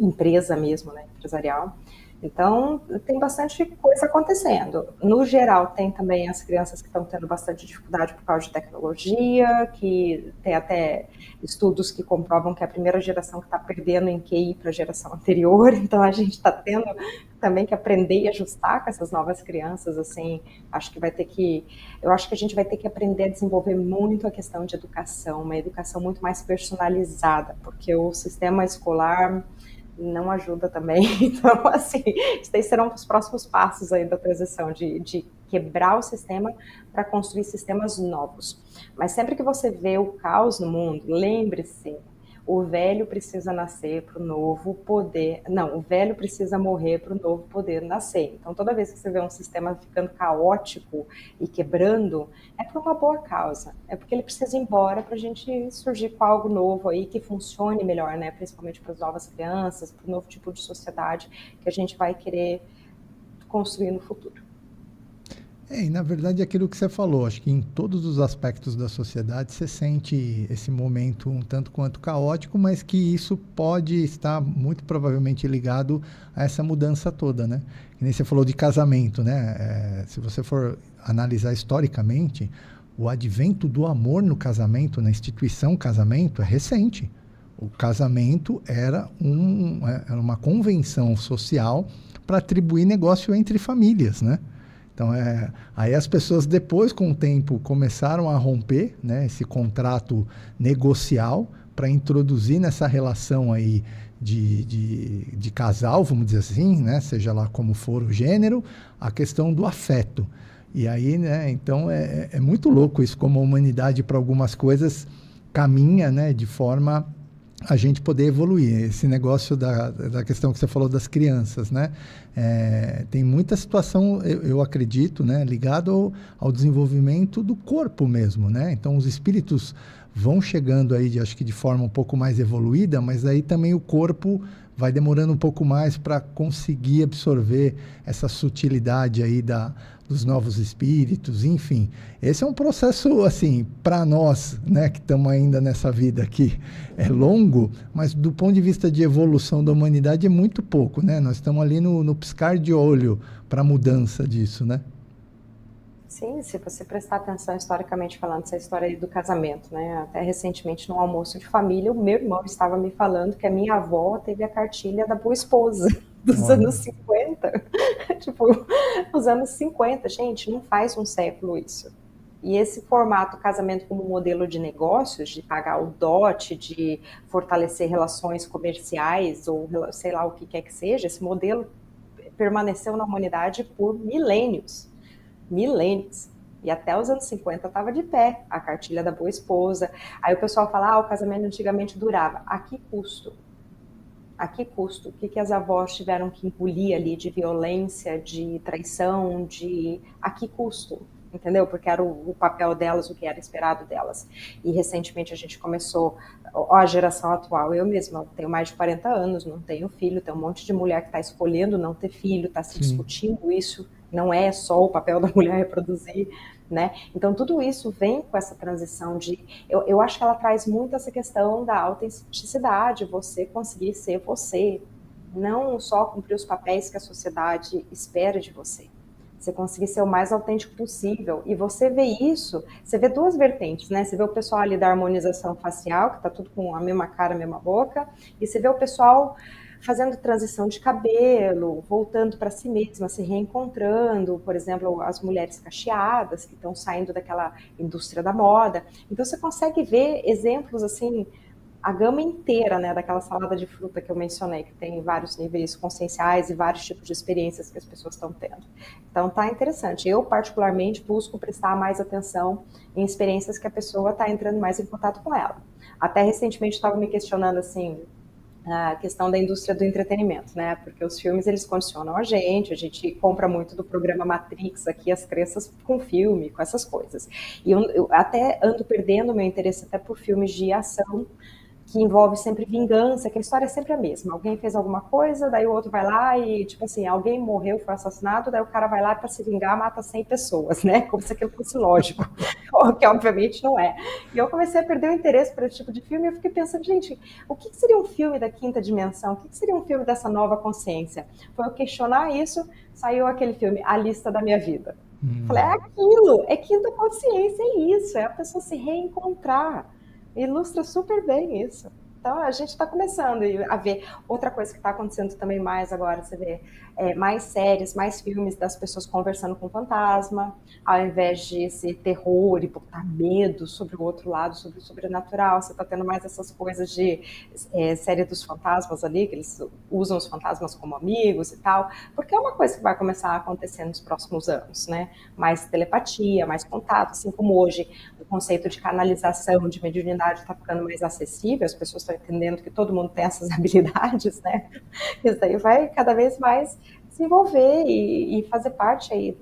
empresa mesmo, né, empresarial. Então, tem bastante coisa acontecendo. No geral, tem também as crianças que estão tendo bastante dificuldade por causa de tecnologia, que tem até estudos que comprovam que é a primeira geração que está perdendo em QI para a geração anterior, então a gente está tendo também que aprender e ajustar com essas novas crianças, assim, eu acho que a gente vai ter que aprender a desenvolver muito a questão de educação, uma educação muito mais personalizada, porque o sistema escolar não ajuda também. Então, assim, isso daí serão os próximos passos aí da transição, de quebrar o sistema para construir sistemas novos. Mas sempre que você vê o caos no mundo, lembre-se, o velho precisa nascer para o novo poder... Não, o velho precisa morrer para o novo poder nascer. Então, toda vez que você vê um sistema ficando caótico e quebrando, é por uma boa causa. É porque ele precisa ir embora para a gente surgir com algo novo aí que funcione melhor, né? Principalmente para as novas crianças, para o novo tipo de sociedade que a gente vai querer construir no futuro. E na verdade é aquilo que você falou, acho que em todos os aspectos da sociedade você sente esse momento um tanto quanto caótico, mas que isso pode estar muito provavelmente ligado a essa mudança toda, né? Que nem você falou de casamento, né? Se você for analisar historicamente, o advento do amor no casamento, na instituição casamento, é recente. O casamento era uma convenção social para atribuir negócio entre famílias, né? Então, aí as pessoas depois, com o tempo, começaram a romper, né, esse contrato negocial para introduzir nessa relação aí de casal, vamos dizer assim, né, seja lá como for o gênero, a questão do afeto. E aí, né, então é muito louco isso, como a humanidade para algumas coisas caminha, né, de forma a gente poder evoluir. Esse negócio da questão que você falou das crianças, né? Tem muita situação, eu acredito, né, ligado ao desenvolvimento do corpo mesmo, né? Então, os espíritos vão chegando aí, acho que de forma um pouco mais evoluída, mas aí também o corpo vai demorando um pouco mais para conseguir absorver essa sutilidade aí dos novos espíritos, enfim. Esse é um processo, assim, para nós, né, que estamos ainda nessa vida aqui, é longo, mas do ponto de vista de evolução da humanidade é muito pouco, né? Nós estamos ali no piscar de olho para a mudança disso, né? Sim, se você prestar atenção historicamente falando, essa história aí do casamento, né? Até recentemente, num almoço de família, o meu irmão estava me falando que a minha avó teve a cartilha da boa esposa dos Olha. anos 50. Tipo, os anos 50, gente, não faz um século isso. E esse formato casamento como modelo de negócios, de pagar o dote, de fortalecer relações comerciais, ou sei lá o que quer que seja, esse modelo permaneceu na humanidade por milênios. E até os anos 50 estava de pé, a cartilha da boa esposa. Aí o pessoal fala, o casamento antigamente durava. A que custo? A que custo? O que as avós tiveram que engolir ali de violência, de traição, a que custo? Entendeu? Porque era o papel delas, o que era esperado delas. E recentemente a gente começou, a geração atual, eu mesma tenho mais de 40 anos, não tenho filho, tem um monte de mulher que está escolhendo não ter filho, está se discutindo isso, não é só o papel da mulher reproduzir, né? Então tudo isso vem com essa transição eu acho que ela traz muito essa questão da autenticidade, você conseguir ser você, não só cumprir os papéis que a sociedade espera de você. Você conseguir ser o mais autêntico possível. E você vê isso, você vê duas vertentes, né? Você vê o pessoal ali da harmonização facial, que tá tudo com a mesma cara, a mesma boca, e você vê o pessoal fazendo transição de cabelo, voltando para si mesma, se reencontrando, por exemplo, as mulheres cacheadas, que estão saindo daquela indústria da moda. Então você consegue ver exemplos assim, a gama inteira, né, daquela salada de fruta que eu mencionei, que tem vários níveis conscienciais e vários tipos de experiências que as pessoas estão tendo. Então tá interessante. Eu, particularmente, busco prestar mais atenção em experiências que a pessoa está entrando mais em contato com ela. Até recentemente estava me questionando, assim, a questão da indústria do entretenimento, né? Porque os filmes, eles condicionam a gente compra muito do programa Matrix aqui, as crianças com filme, com essas coisas. E eu até ando perdendo meu interesse até por filmes de ação, que envolve sempre vingança, que a história é sempre a mesma. Alguém fez alguma coisa, daí o outro vai lá e, tipo assim, alguém morreu, foi assassinado, daí o cara vai lá para se vingar, mata 100 pessoas, né? Como se aquilo fosse lógico, que obviamente não é. E eu comecei a perder o interesse por esse tipo de filme e eu fiquei pensando, gente, o que seria um filme da quinta dimensão? O que seria um filme dessa nova consciência? Foi eu questionar isso, saiu aquele filme, A Lista da Minha Vida. Falei, é aquilo, é quinta consciência, é isso, é a pessoa se reencontrar. Ilustra super bem isso. Então, a gente está começando a ver. Outra coisa que está acontecendo também mais agora, você vê mais séries, mais filmes das pessoas conversando com o fantasma, ao invés de esse terror e botar medo sobre o outro lado, sobre o sobrenatural. Você está tendo mais essas coisas de série dos fantasmas ali, que eles usam os fantasmas como amigos e tal, porque é uma coisa que vai começar a acontecer nos próximos anos, né? Mais telepatia, mais contato, assim como hoje o conceito de canalização, de mediunidade está ficando mais acessível, as pessoas estão entendendo que todo mundo tem essas habilidades, né? Isso daí vai cada vez mais desenvolver e fazer parte aí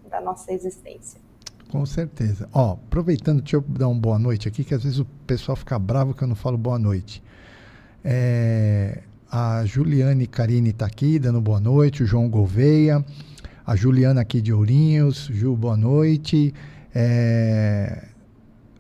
da nossa existência. Com certeza. Ó, aproveitando, deixa eu dar uma boa noite aqui, que às vezes o pessoal fica bravo que eu não falo boa noite. A Juliane Carine está aqui, dando boa noite, o João Gouveia, a Juliana aqui de Ourinhos, Ju, boa noite.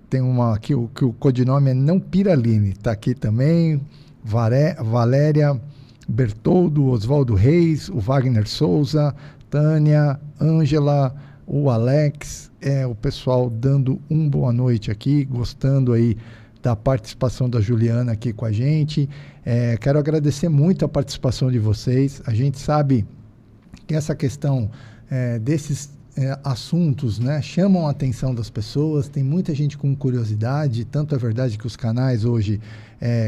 Tem uma aqui, que o codinome é Não Piraline, está aqui também, Valéria Bertoldo, Oswaldo Reis, o Wagner Souza, Tânia, Ângela, o Alex, o pessoal dando boa noite aqui, gostando aí da participação da Juliana aqui com a gente. Quero agradecer muito a participação de vocês. A gente sabe que essa questão desses assuntos, né, chamam a atenção das pessoas, tem muita gente com curiosidade, tanto é verdade que os canais hoje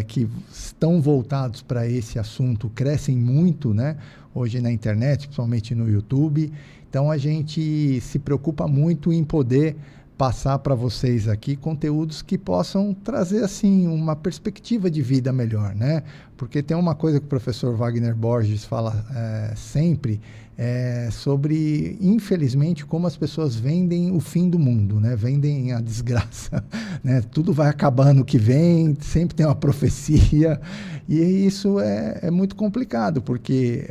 que estão voltados para esse assunto crescem muito, né, hoje na internet, principalmente no YouTube. Então a gente se preocupa muito em poder passar para vocês aqui conteúdos que possam trazer assim uma perspectiva de vida melhor, né? Porque tem uma coisa que o professor Wagner Borges fala sempre sobre, infelizmente, como as pessoas vendem o fim do mundo, né? Vendem a desgraça, né? Tudo vai acabar ano que vem, sempre tem uma profecia, e isso é muito complicado, porque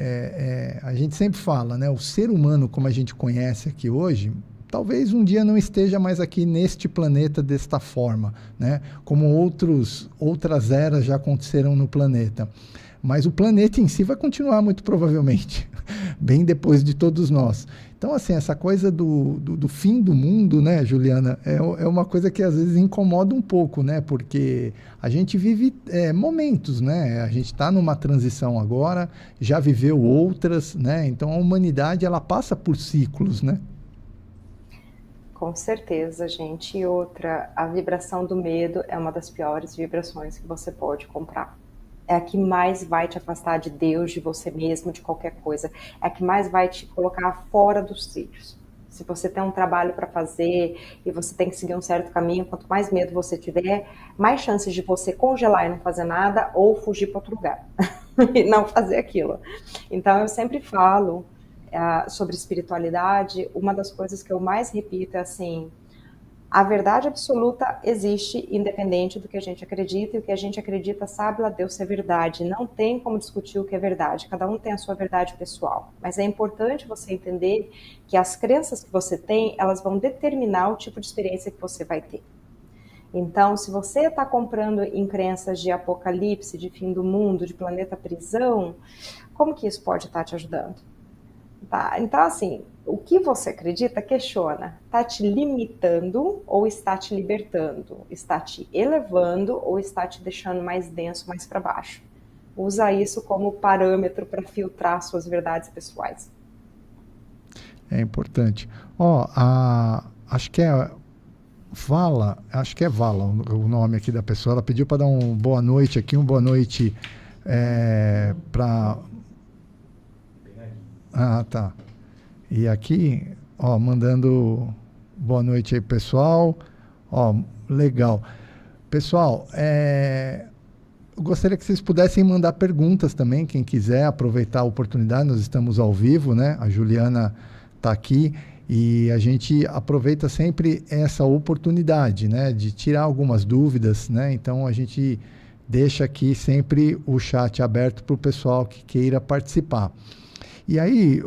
a gente sempre fala, né? O ser humano, como a gente conhece aqui hoje, talvez um dia não esteja mais aqui neste planeta desta forma, né? Como outras eras já aconteceram no planeta. Mas o planeta em si vai continuar muito provavelmente, bem depois de todos nós. Então, assim, essa coisa do fim do mundo, né, Juliana, é uma coisa que às vezes incomoda um pouco, né? Porque a gente vive momentos, né? A gente está numa transição agora, já viveu outras, né? Então, a humanidade, ela passa por ciclos, né? Com certeza, gente. E outra, a vibração do medo é uma das piores vibrações que você pode comprar. É a que mais vai te afastar de Deus, de você mesmo, de qualquer coisa. É a que mais vai te colocar fora dos trilhos. Se você tem um trabalho para fazer e você tem que seguir um certo caminho, quanto mais medo você tiver, mais chances de você congelar e não fazer nada ou fugir para outro lugar e não fazer aquilo. Então, eu sempre falo sobre espiritualidade. Uma das coisas que eu mais repito é assim: a verdade absoluta existe independente do que a gente acredita, e o que a gente acredita, sabe lá Deus, se é verdade. Não tem como discutir o que é verdade, cada um tem a sua verdade pessoal. Mas é importante você entender que as crenças que você tem, elas vão determinar o tipo de experiência que você vai ter. Então, se você está comprando em crenças de apocalipse, de fim do mundo, de planeta prisão, como que isso pode estar te ajudando? Tá? Então, assim, o que você acredita, questiona. Está te limitando ou está te libertando? Está te elevando ou está te deixando mais denso, mais para baixo? Usa isso como parâmetro para filtrar suas verdades pessoais. É importante. Acho que é Vala o nome aqui da pessoa. Ela pediu para dar um boa noite aqui, um boa noite para... Ah, tá. E aqui, mandando boa noite aí, pessoal. Legal. Pessoal, eu gostaria que vocês pudessem mandar perguntas também, quem quiser aproveitar a oportunidade. Nós estamos ao vivo, né? A Juliana está aqui e a gente aproveita sempre essa oportunidade, né? De tirar algumas dúvidas, né? Então, a gente deixa aqui sempre o chat aberto para o pessoal que queira participar. E aí,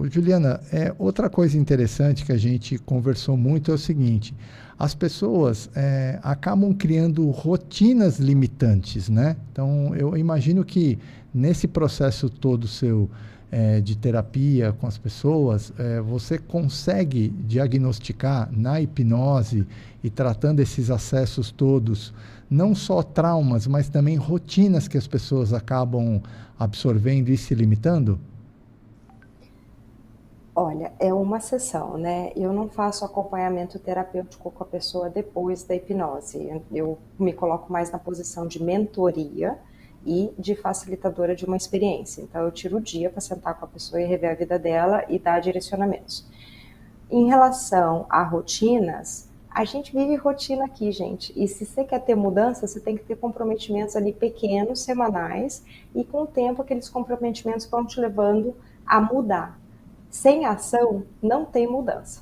Juliana, outra coisa interessante que a gente conversou muito é o seguinte: as pessoas acabam criando rotinas limitantes, né? Então, eu imagino que nesse processo todo seu de terapia com as pessoas, você consegue diagnosticar na hipnose e tratando esses acessos todos, não só traumas, mas também rotinas que as pessoas acabam absorvendo e se limitando? Olha, é uma sessão, né? Eu não faço acompanhamento terapêutico com a pessoa depois da hipnose. Eu me coloco mais na posição de mentoria e de facilitadora de uma experiência. Então, eu tiro o dia para sentar com a pessoa e rever a vida dela e dar direcionamentos. Em relação a rotinas, a gente vive rotina aqui, gente. E se você quer ter mudança, você tem que ter comprometimentos ali pequenos, semanais, e com o tempo aqueles comprometimentos vão te levando a mudar. Sem ação, não tem mudança.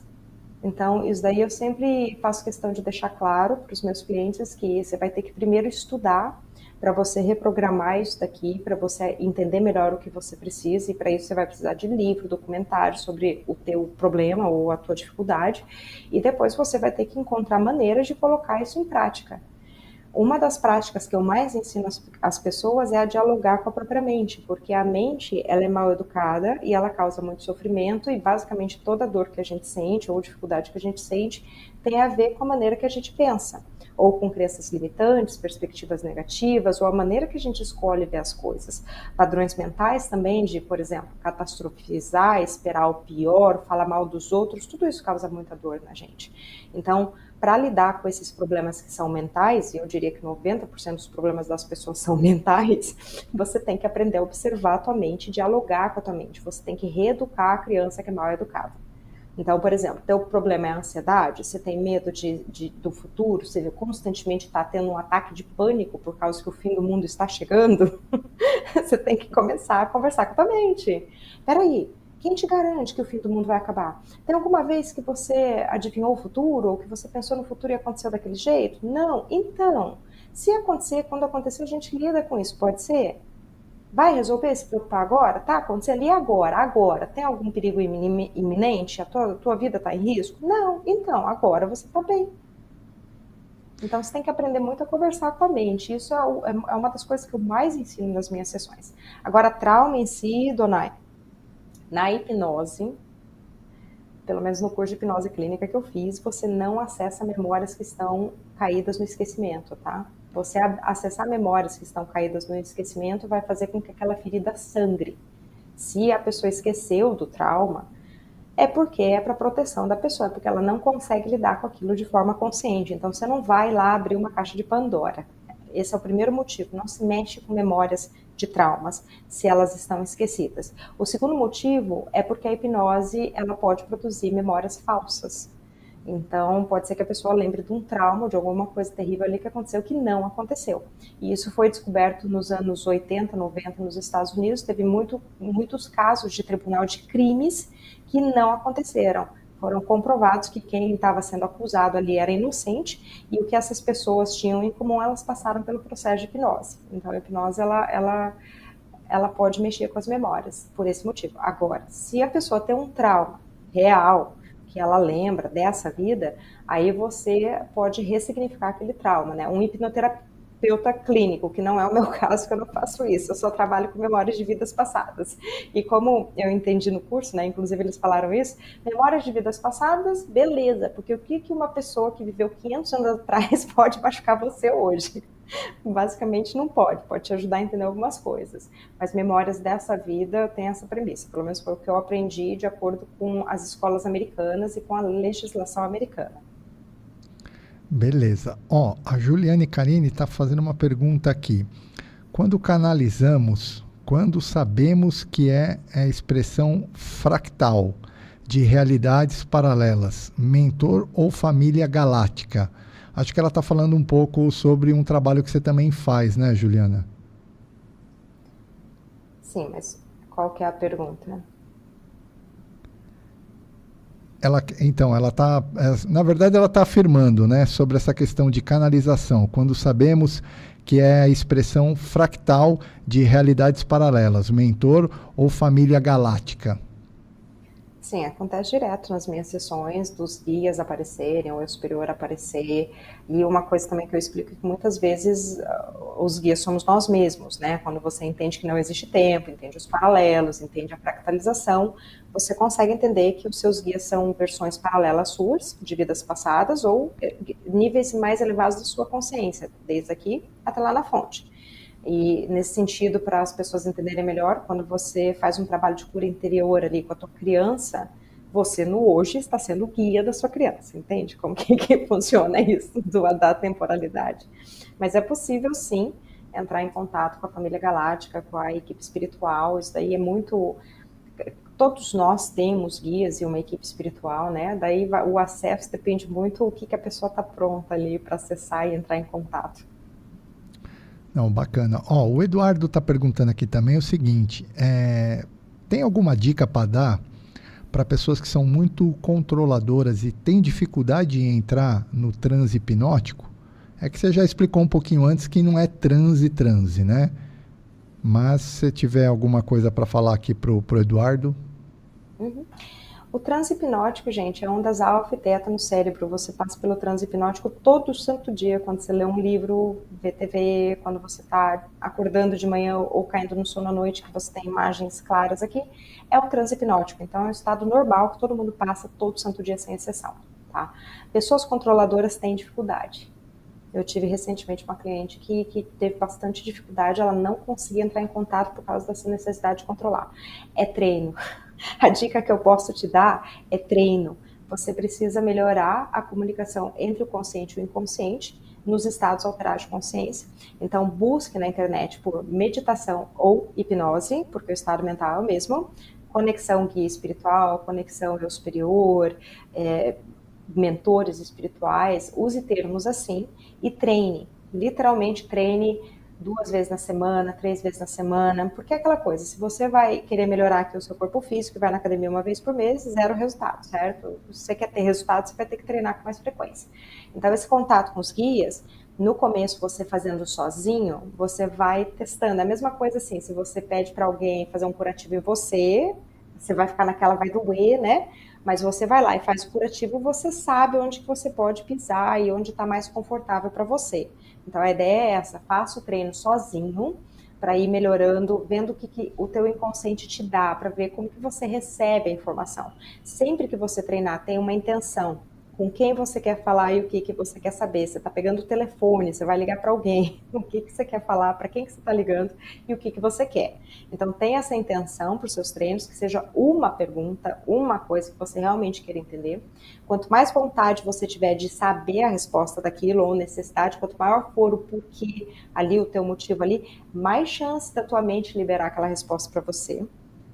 Então, isso daí eu sempre faço questão de deixar claro para os meus clientes que você vai ter que primeiro estudar para você reprogramar isso daqui, para você entender melhor o que você precisa, e para isso você vai precisar de livro, documentário sobre o teu problema ou a tua dificuldade, e depois você vai ter que encontrar maneiras de colocar isso em prática. Uma das práticas que eu mais ensino as pessoas é a dialogar com a própria mente, porque a mente, ela é mal educada e ela causa muito sofrimento, e basicamente toda dor que a gente sente ou dificuldade que a gente sente tem a ver com a maneira que a gente pensa, ou com crenças limitantes, perspectivas negativas, ou a maneira que a gente escolhe ver as coisas. Padrões mentais também de, por exemplo, catastrofizar, esperar o pior, falar mal dos outros, tudo isso causa muita dor na gente. Então, para lidar com esses problemas que são mentais, e eu diria que 90% dos problemas das pessoas são mentais, você tem que aprender a observar a tua mente, dialogar com a tua mente. Você tem que reeducar a criança que é mal educada. Então, por exemplo, teu problema é a ansiedade, você tem medo do futuro, você constantemente está tendo um ataque de pânico por causa que o fim do mundo está chegando, você tem que começar a conversar com a tua mente. Peraí, quem te garante que o fim do mundo vai acabar? Tem alguma vez que você adivinhou o futuro, ou que você pensou no futuro e aconteceu daquele jeito? Não? Então, se acontecer, quando acontecer, a gente lida com isso, pode ser? Vai resolver se preocupar agora? Tá acontecendo? E agora? Agora? Tem algum perigo iminente? A tua vida está em risco? Não. Então, agora você está bem. Então, você tem que aprender muito a conversar com a mente. Isso é uma das coisas que eu mais ensino nas minhas sessões. Agora, trauma em si, Donai, na hipnose, pelo menos no curso de hipnose clínica que eu fiz, você não acessa memórias que estão caídas no esquecimento, tá? Você acessar memórias que estão caídas no esquecimento vai fazer com que aquela ferida sangre. Se a pessoa esqueceu do trauma, é porque é para proteção da pessoa, é porque ela não consegue lidar com aquilo de forma consciente. Então, você não vai lá abrir uma caixa de Pandora. Esse é o primeiro motivo. Não se mexe com memórias de traumas se elas estão esquecidas. O segundo motivo é porque a hipnose ela pode produzir memórias falsas. Então, pode ser que a pessoa lembre de um trauma, de alguma coisa terrível ali que aconteceu que não aconteceu. E isso foi descoberto nos anos 80, 90 nos Estados Unidos. Teve muitos casos de tribunal de crimes que não aconteceram. Foram comprovados que quem estava sendo acusado ali era inocente, e o que essas pessoas tinham em comum, elas passaram pelo processo de hipnose. Então, a hipnose, ela pode mexer com as memórias, por esse motivo. Agora, se a pessoa tem um trauma real, que ela lembra dessa vida, aí você pode ressignificar aquele trauma, né? Um hipnoterapeuta clínico, que não é o meu caso, que eu não faço isso, eu só trabalho com memórias de vidas passadas. E como eu entendi no curso, né, inclusive eles falaram isso, memórias de vidas passadas, beleza, porque o que uma pessoa que viveu 500 anos atrás pode machucar você hoje? Basicamente não pode te ajudar a entender algumas coisas, mas memórias dessa vida tem essa premissa, pelo menos foi o que eu aprendi de acordo com as escolas americanas e com a legislação americana. Beleza. Ó, a Juliane Carini está fazendo uma pergunta aqui. Quando canalizamos, quando sabemos que é a expressão fractal de realidades paralelas, mentor ou família galáctica? Acho que ela está falando um pouco sobre um trabalho que você também faz, né, Juliana? Sim, mas qual que é a pergunta? Na verdade, ela está afirmando, né, sobre essa questão de canalização, quando sabemos que é a expressão fractal de realidades paralelas, mentor ou família galáctica. Sim, acontece direto nas minhas sessões, dos guias aparecerem, ou eu superior aparecer, e uma coisa também que eu explico é que muitas vezes os guias somos nós mesmos, né? Quando você entende que não existe tempo, entende os paralelos, entende a fractalização, você consegue entender que os seus guias são versões paralelas suas, de vidas passadas, ou níveis mais elevados da sua consciência, desde aqui até lá na fonte. E nesse sentido, para as pessoas entenderem melhor, quando você faz um trabalho de cura interior ali com a tua criança, você no hoje está sendo o guia da sua criança, entende? Como que funciona isso da temporalidade? Mas é possível sim entrar em contato com a família galáctica, com a equipe espiritual, isso daí é muito... Todos nós temos guias e uma equipe espiritual, né? Daí o acesso depende muito do que a pessoa está pronta ali para acessar e entrar em contato. Não, bacana. Ó, o Eduardo está perguntando aqui também o seguinte: tem alguma dica para dar para pessoas que são muito controladoras e têm dificuldade em entrar no transe hipnótico? É que você já explicou um pouquinho antes que não é transe, né? Mas se tiver alguma coisa para falar aqui pro Eduardo. Uhum. O transe hipnótico, gente, é ondas alfa e teta no cérebro. Você passa pelo transe hipnótico todo santo dia, quando você lê um livro, vê TV, quando você está acordando de manhã ou caindo no sono à noite, que você tem imagens claras aqui, é o transe hipnótico. Então, é um estado normal que todo mundo passa todo santo dia, sem exceção. Tá? Pessoas controladoras têm dificuldade. Eu tive recentemente uma cliente que teve bastante dificuldade, ela não conseguia entrar em contato por causa dessa necessidade de controlar. É treino. A dica que eu posso te dar é treino. Você precisa melhorar a comunicação entre o consciente e o inconsciente nos estados alterados de consciência. Então, busque na internet por meditação ou hipnose, porque o estado mental é o mesmo, conexão guia espiritual, conexão eu superior, mentores espirituais, use termos assim e treine, literalmente treine 2 vezes na semana, 3 vezes na semana, porque é aquela coisa, se você vai querer melhorar aqui o seu corpo físico e vai na academia uma vez por mês, 0 resultado, certo? Se você quer ter resultado, você vai ter que treinar com mais frequência. Então, esse contato com os guias, no começo, você fazendo sozinho, você vai testando. É a mesma coisa assim, se você pede para alguém fazer um curativo em você vai ficar naquela, vai doer, né? Mas você vai lá e faz o curativo, você sabe onde que você pode pisar e onde está mais confortável para você. Então a ideia é essa, faça o treino sozinho, para ir melhorando, vendo o que o teu inconsciente te dá, para ver como que você recebe a informação. Sempre que você treinar, tem uma intenção, com quem você quer falar e o que você quer saber. Você está pegando o telefone, você vai ligar para alguém, o que você quer falar, para quem que você está ligando e o que você quer. Então, tenha essa intenção para os seus treinos, que seja uma pergunta, uma coisa que você realmente queira entender. Quanto mais vontade você tiver de saber a resposta daquilo ou necessidade, quanto maior for o porquê ali, o teu motivo ali, mais chance da tua mente liberar aquela resposta para você.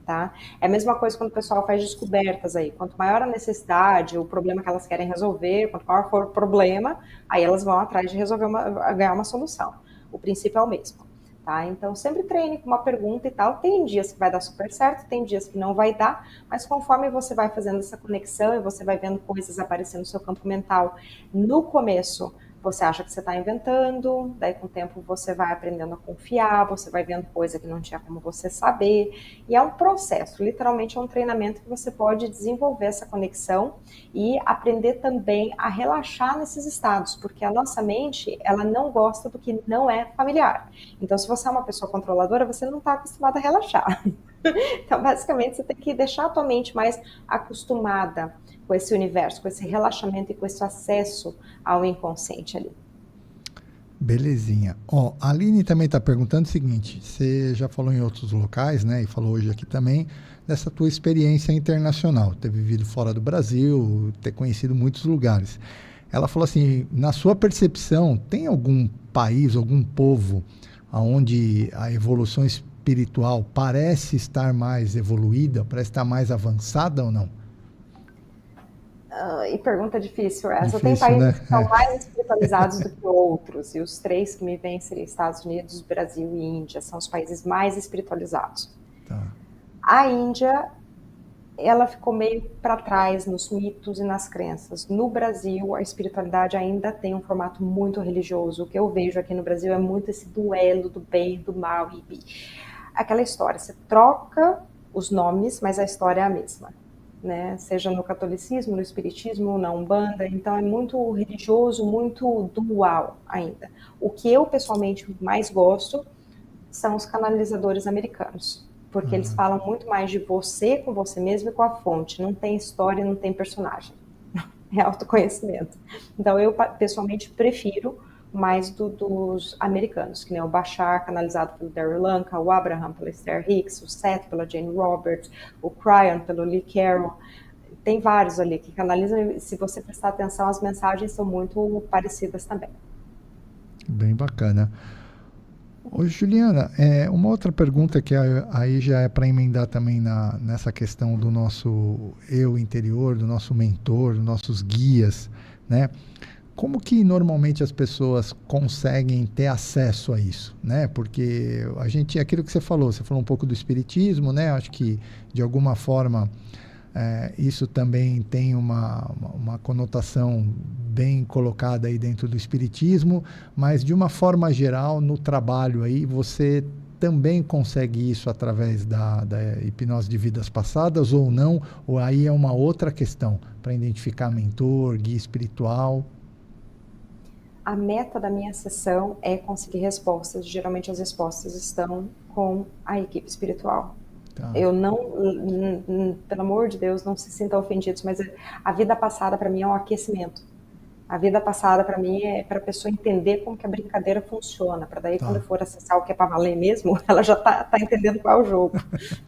Tá? É a mesma coisa quando o pessoal faz descobertas aí. Quanto maior a necessidade, o problema que elas querem resolver, quanto maior for o problema, aí elas vão atrás de resolver ganhar uma solução. O princípio é o mesmo. Tá? Então, sempre treine com uma pergunta e tal. Tem dias que vai dar super certo, tem dias que não vai dar, mas conforme você vai fazendo essa conexão e você vai vendo coisas aparecendo no seu campo mental, no começo você acha que você está inventando, daí com o tempo você vai aprendendo a confiar, você vai vendo coisa que não tinha como você saber, e é um processo, literalmente é um treinamento que você pode desenvolver essa conexão e aprender também a relaxar nesses estados, porque a nossa mente, ela não gosta do que não é familiar. Então, se você é uma pessoa controladora, você não está acostumada a relaxar. Então, basicamente, você tem que deixar a tua mente mais acostumada com esse universo, com esse relaxamento e com esse acesso ao inconsciente ali. Belezinha. Ó, a Aline também está perguntando o seguinte, você já falou em outros locais, né, e falou hoje aqui também, dessa tua experiência internacional, ter vivido fora do Brasil, ter conhecido muitos lugares. Ela falou assim, na sua percepção, tem algum país, algum povo, onde a evolução espiritual parece estar mais evoluída, parece estar mais avançada ou não? E pergunta difícil essa. Tem Difícil, né? países que são mais espiritualizados do que outros, e os 3 que me vêm seriam Estados Unidos, Brasil e Índia, são os países mais espiritualizados. Tá. A Índia, ela ficou meio para trás nos mitos e nas crenças. No Brasil, a espiritualidade ainda tem um formato muito religioso. O que eu vejo aqui no Brasil é muito esse duelo do bem e do mal. E aquela história, você troca os nomes, mas a história é a mesma. Né? Seja no catolicismo, no espiritismo, na Umbanda, então é muito religioso, muito dual ainda. O que eu pessoalmente mais gosto são os canalizadores americanos, porque eles falam muito mais de você com você mesmo e com a fonte, não tem história, não tem personagem, é autoconhecimento. Então eu pessoalmente prefiro mais dos americanos, que nem o Bashar, canalizado pelo Darryl Lanka, o Abraham pela Esther Hicks, o Seth pela Jane Roberts, o Cryon pelo Lee Carroll. Tem vários ali que canalizam, e se você prestar atenção, as mensagens são muito parecidas também. Bem bacana. Ô, Juliana, uma outra pergunta que aí já é para emendar também nessa questão do nosso eu interior, do nosso mentor, dos nossos guias, né? Como que normalmente as pessoas conseguem ter acesso a isso, né? Porque a gente, aquilo que você falou um pouco do espiritismo, né? Acho que de alguma forma isso também tem uma conotação bem colocada aí dentro do espiritismo, mas de uma forma geral, no trabalho aí, você também consegue isso através da hipnose de vidas passadas ou não? Ou aí é uma outra questão para identificar mentor, guia espiritual? A meta da minha sessão é conseguir respostas. Geralmente as respostas estão com a equipe espiritual. Tá. Eu não, pelo amor de Deus, não se sintam ofendidos, mas a vida passada para mim é um aquecimento. A vida passada para mim é para a pessoa entender como que a brincadeira funciona, para daí quando Tá. for acessar o que é para valer mesmo, ela já tá entendendo qual é o jogo,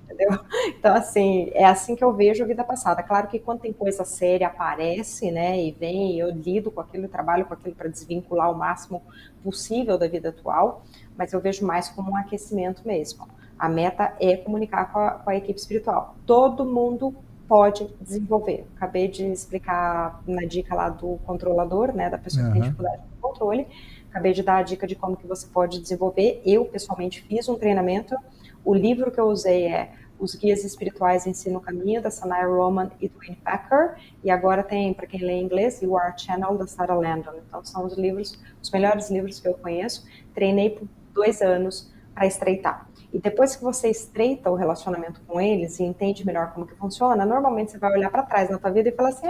entendeu? Então assim, é assim que eu vejo a vida passada. Claro que quando tem coisa séria aparece, né, e vem, eu lido com aquilo, trabalho com aquilo para desvincular o máximo possível da vida atual, mas eu vejo mais como um aquecimento mesmo. A meta é comunicar com a equipe espiritual. Todo mundo pode desenvolver. Acabei de explicar na dica lá do controlador, né, da pessoa que tem dificuldade de controle. Acabei de dar a dica de como que você pode desenvolver. Eu, pessoalmente, fiz um treinamento. O livro que eu usei é Os Guias Espirituais Ensinam o Caminho, da Sanaya Roman e Dwayne Packer. E agora tem, para quem lê inglês, You Are Channel, da Sarah Landon. Então, são os livros, os melhores livros que eu conheço. Treinei por 2 anos para estreitar. E depois que você estreita o relacionamento com eles e entende melhor como que funciona, normalmente você vai olhar para trás na tua vida e falar assim,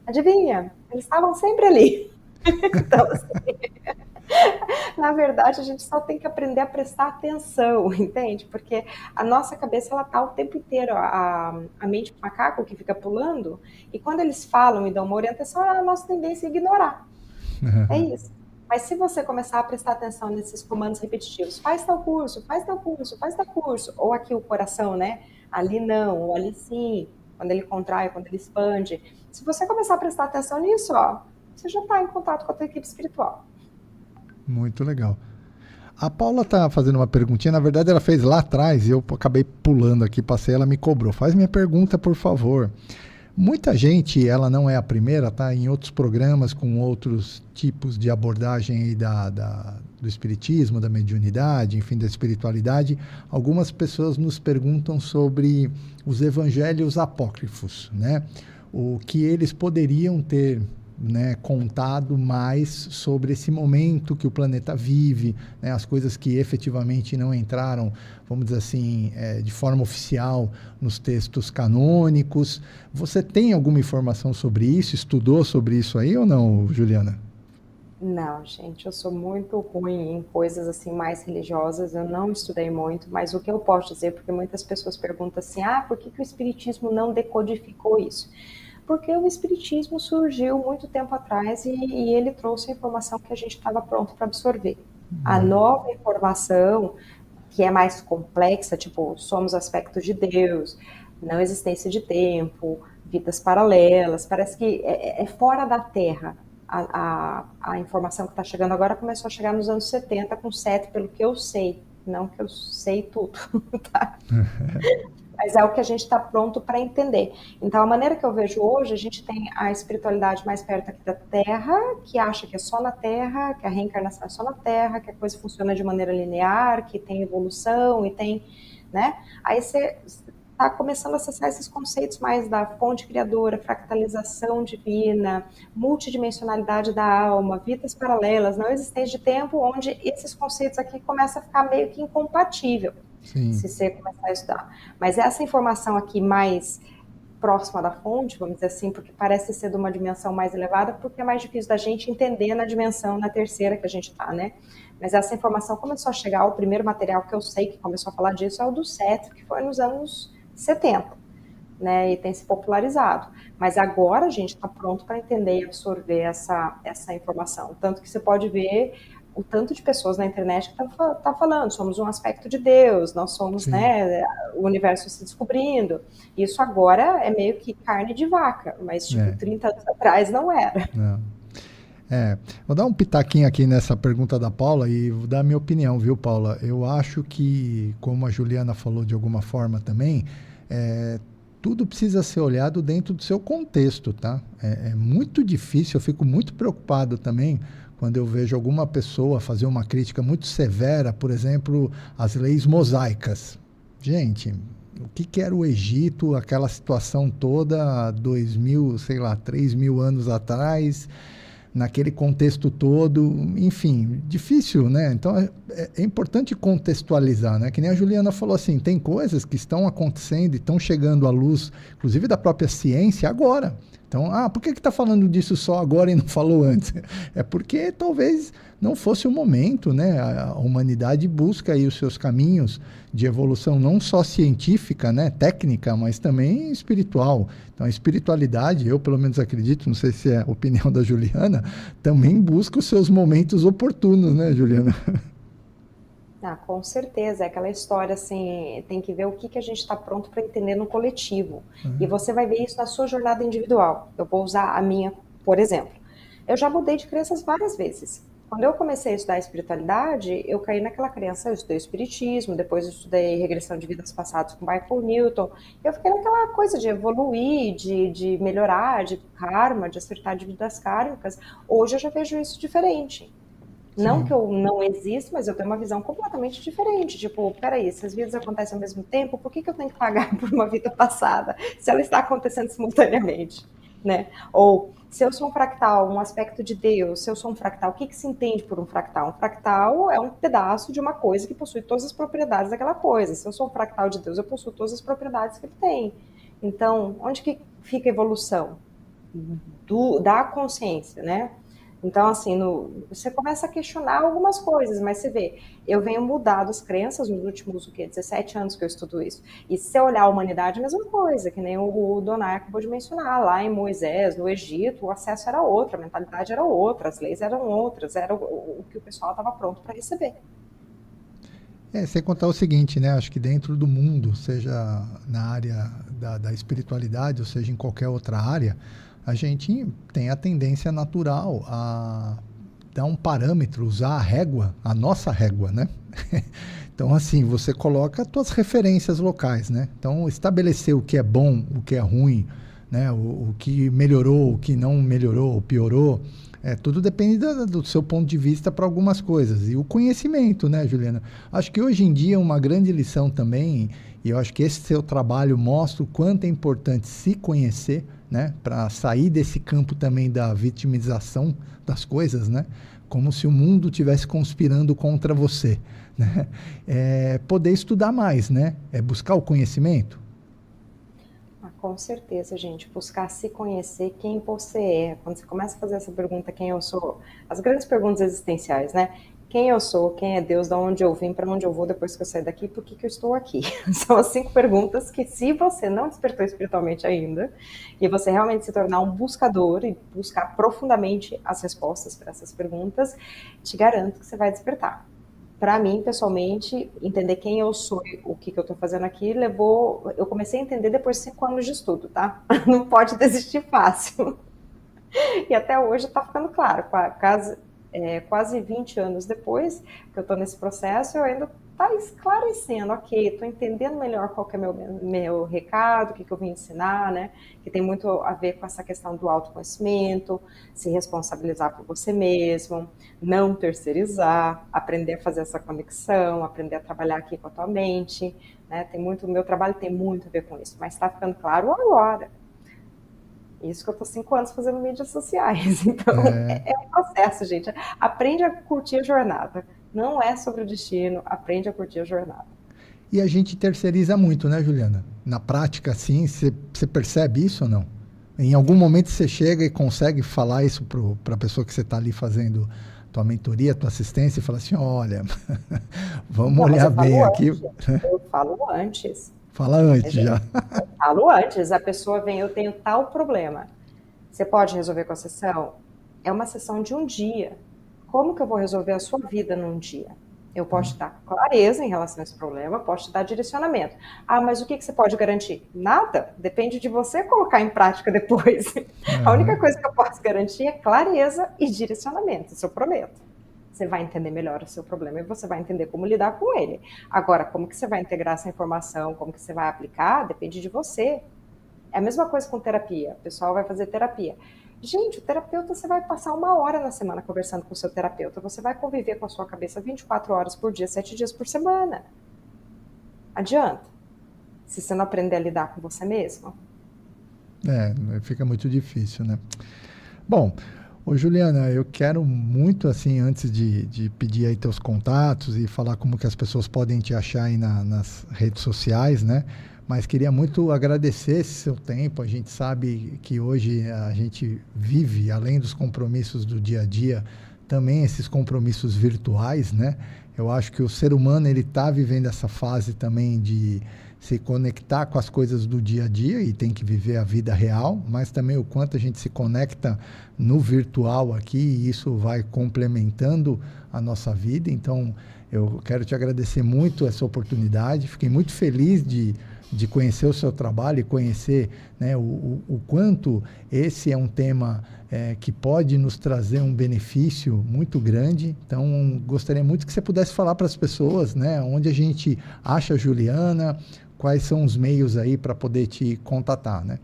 adivinha, eles estavam sempre ali. Então, assim, na verdade, a gente só tem que aprender a prestar atenção, entende? Porque a nossa cabeça, ela tá o tempo inteiro, a mente do macaco que fica pulando, e quando eles falam e dão uma orientação, a nossa tendência é ignorar. É isso. Mas se você começar a prestar atenção nesses comandos repetitivos, faz tal curso, faz tal curso, faz tal curso, ou aqui o coração, né? Ali não, ou ali sim, quando ele contrai, quando ele expande. Se você começar a prestar atenção nisso, ó, você já está em contato com a tua equipe espiritual. Muito legal. A Paula está fazendo uma perguntinha, na verdade ela fez lá atrás e eu acabei pulando aqui, passei, ela me cobrou. Faz minha pergunta, por favor. Muita gente, ela não é a primeira, tá? Em outros programas com outros tipos de abordagem aí do espiritismo, da mediunidade, enfim, da espiritualidade, algumas pessoas nos perguntam sobre os evangelhos apócrifos, né? O que eles poderiam ter, né, contado mais sobre esse momento que o planeta vive, né, as coisas que efetivamente não entraram, vamos dizer assim, de forma oficial nos textos canônicos. Você tem alguma informação sobre isso? Estudou sobre isso aí ou não, Juliana? Não, gente, eu sou muito ruim em coisas assim mais religiosas, eu não estudei muito, mas o que eu posso dizer, porque muitas pessoas perguntam assim, por que o Espiritismo não decodificou isso? Porque o Espiritismo surgiu muito tempo atrás e ele trouxe a informação que a gente estava pronto para absorver. A nova informação, que é mais complexa, tipo, somos aspectos de Deus, não existência de tempo, vidas paralelas, parece que é fora da Terra. A informação que está chegando agora começou a chegar nos anos 70 com 7, pelo que eu sei, não que eu sei tudo, tá? Mas é o que a gente está pronto para entender. Então, a maneira que eu vejo hoje, a gente tem a espiritualidade mais perto aqui da Terra, que acha que é só na Terra, que a reencarnação é só na Terra, que a coisa funciona de maneira linear, que tem evolução e tem, né? Aí você está começando a acessar esses conceitos mais da fonte criadora, fractalização divina, multidimensionalidade da alma, vidas paralelas, não existência de tempo, onde esses conceitos aqui começam a ficar meio que incompatível. Sim. Se você começar a estudar. Mas essa informação aqui mais próxima da fonte, vamos dizer assim, porque parece ser de uma dimensão mais elevada, porque é mais difícil da gente entender na dimensão, na terceira que a gente está, né? Mas essa informação começou a chegar, o primeiro material que eu sei que começou a falar disso é o do CET, que foi nos anos 70, né? E tem se popularizado. Mas agora a gente está pronto para entender e absorver essa informação. Tanto que você pode ver o tanto de pessoas na internet que tá falando, somos um aspecto de Deus, nós somos, né, o universo se descobrindo. Isso agora é meio que carne de vaca, mas tipo, 30 anos atrás não era. Vou dar um pitaquinho aqui nessa pergunta da Paula e vou dar a minha opinião, viu, Paula? Eu acho que, como a Juliana falou de alguma forma também, tudo precisa ser olhado dentro do seu contexto, tá? É muito difícil, eu fico muito preocupado também quando eu vejo alguma pessoa fazer uma crítica muito severa, por exemplo, às leis mosaicas. Gente, o que era o Egito, aquela situação toda há 2.000, sei lá, 3.000 anos atrás, naquele contexto todo, enfim, difícil, né? Então é importante contextualizar, né? Que nem a Juliana falou assim, tem coisas que estão acontecendo e estão chegando à luz, inclusive da própria ciência, agora. Então, por que está falando disso só agora e não falou antes? É porque talvez não fosse o momento, né? A humanidade busca aí os seus caminhos de evolução, não só científica, né? Técnica, mas também espiritual. Então, a espiritualidade, eu pelo menos acredito, não sei se é a opinião da Juliana, também busca os seus momentos oportunos, né, Juliana? Com certeza, é aquela história assim, tem que ver o que a gente está pronto para entender no coletivo. E você vai ver isso na sua jornada individual. Eu vou usar a minha, por exemplo. Eu já mudei de crenças várias vezes. Quando eu comecei a estudar espiritualidade, eu caí naquela crença, eu estudei espiritismo, depois eu estudei regressão de vidas passadas com Michael Newton. Eu fiquei naquela coisa de evoluir, de melhorar, de karma, de acertar dívidas kármicas. Hoje eu já vejo isso diferente. Não que Sim. eu não exista, mas eu tenho uma visão completamente diferente. Tipo, peraí, se as vidas acontecem ao mesmo tempo, por que eu tenho que pagar por uma vida passada, se ela está acontecendo simultaneamente, né? Ou, se eu sou um fractal, um aspecto de Deus, se eu sou um fractal, o que se entende por um fractal? Um fractal é um pedaço de uma coisa que possui todas as propriedades daquela coisa. Se eu sou um fractal de Deus, eu possuo todas as propriedades que ele tem. Então, onde que fica a evolução? Da consciência, né? Então, assim, você começa a questionar algumas coisas, mas você vê, eu venho mudado as crenças nos últimos, 17 anos que eu estudo isso. E se você olhar a humanidade, a mesma coisa, que nem o Donai acabou de mencionar, lá em Moisés, no Egito, o acesso era outro, a mentalidade era outra, as leis eram outras, era o que o pessoal estava pronto para receber. Sem contar o seguinte, né? Acho que dentro do mundo, seja na área da espiritualidade, ou seja em qualquer outra área, a gente tem a tendência natural a dar um parâmetro, usar a régua, a nossa régua, né? Então, assim, você coloca as suas referências locais, né? Então, estabelecer o que é bom, o que é ruim, né? O que melhorou, o que não melhorou, piorou, tudo depende do seu ponto de vista para algumas coisas. E o conhecimento, né, Juliana? Acho que hoje em dia uma grande lição também, e eu acho que esse seu trabalho mostra o quanto é importante se conhecer, né, para sair desse campo também da vitimização das coisas, né? Como se o mundo estivesse conspirando contra você, né? Poder estudar mais, né? Buscar o conhecimento. Com certeza, gente, buscar se conhecer quem você é. Quando você começa a fazer essa pergunta, quem eu sou, as grandes perguntas existenciais, né? Quem eu sou, quem é Deus, de onde eu vim, para onde eu vou depois que eu sair daqui, por que eu estou aqui? São as 5 perguntas que, se você não despertou espiritualmente ainda, e você realmente se tornar um buscador e buscar profundamente as respostas para essas perguntas, te garanto que você vai despertar. Para mim, pessoalmente, entender quem eu sou e o que eu estou fazendo aqui levou. Eu comecei a entender depois de 5 anos de estudo, tá? Não pode desistir fácil. E até hoje está ficando claro, quase 20 anos depois que eu estou nesse processo, eu ainda está esclarecendo, ok, estou entendendo melhor qual que é meu recado, o que eu vim ensinar, né? Que tem muito a ver com essa questão do autoconhecimento, se responsabilizar por você mesmo, não terceirizar, aprender a fazer essa conexão, aprender a trabalhar aqui com a tua mente, né? O meu trabalho tem muito a ver com isso, mas está ficando claro agora. Isso que eu tô 5 anos fazendo mídias sociais. Então, é um processo, gente. Aprende a curtir a jornada. Não é sobre o destino, aprende a curtir a jornada. E a gente terceiriza muito, né, Juliana? Na prática, sim, você percebe isso ou não? Em algum momento você chega e consegue falar isso para a pessoa que você está ali fazendo tua mentoria, tua assistência, e fala assim, olha, vamos Não, mas olhar bem aqui. eu falo antes. Fala antes Eu já. falo antes. A pessoa vem, eu tenho tal problema. Você pode resolver com a sessão? É uma sessão de um dia. Como que eu vou resolver a sua vida num dia? Eu posso te dar clareza em relação a esse problema, posso te dar direcionamento. Mas o que você pode garantir? Nada. Depende de você colocar em prática depois. A única coisa que eu posso garantir é clareza e direcionamento, isso eu prometo. Você vai entender melhor o seu problema e você vai entender como lidar com ele. Agora, como que você vai integrar essa informação, como que você vai aplicar, depende de você. É a mesma coisa com terapia. O pessoal vai fazer terapia. Gente, o terapeuta, você vai passar 1 hora na semana conversando com o seu terapeuta. Você vai conviver com a sua cabeça 24 horas por dia, 7 dias por semana. Adianta. Se você não aprender a lidar com você mesmo. Fica muito difícil, né? Bom, Ô, Juliana, eu quero muito, assim, antes de pedir aí teus contatos e falar como que as pessoas podem te achar aí nas redes sociais, né? Mas queria muito agradecer esse seu tempo. A gente sabe que hoje a gente vive, além dos compromissos do dia a dia, também esses compromissos virtuais, né? Eu acho que o ser humano ele está vivendo essa fase também de se conectar com as coisas do dia a dia e tem que viver a vida real, mas também o quanto a gente se conecta no virtual aqui e isso vai complementando a nossa vida. Então, eu quero te agradecer muito essa oportunidade. Fiquei muito feliz de conhecer o seu trabalho e conhecer, né, o quanto esse é um tema que pode nos trazer um benefício muito grande. Então, gostaria muito que você pudesse falar para as pessoas, né, onde a gente acha a Juliana, quais são os meios aí para poder te contatar, né?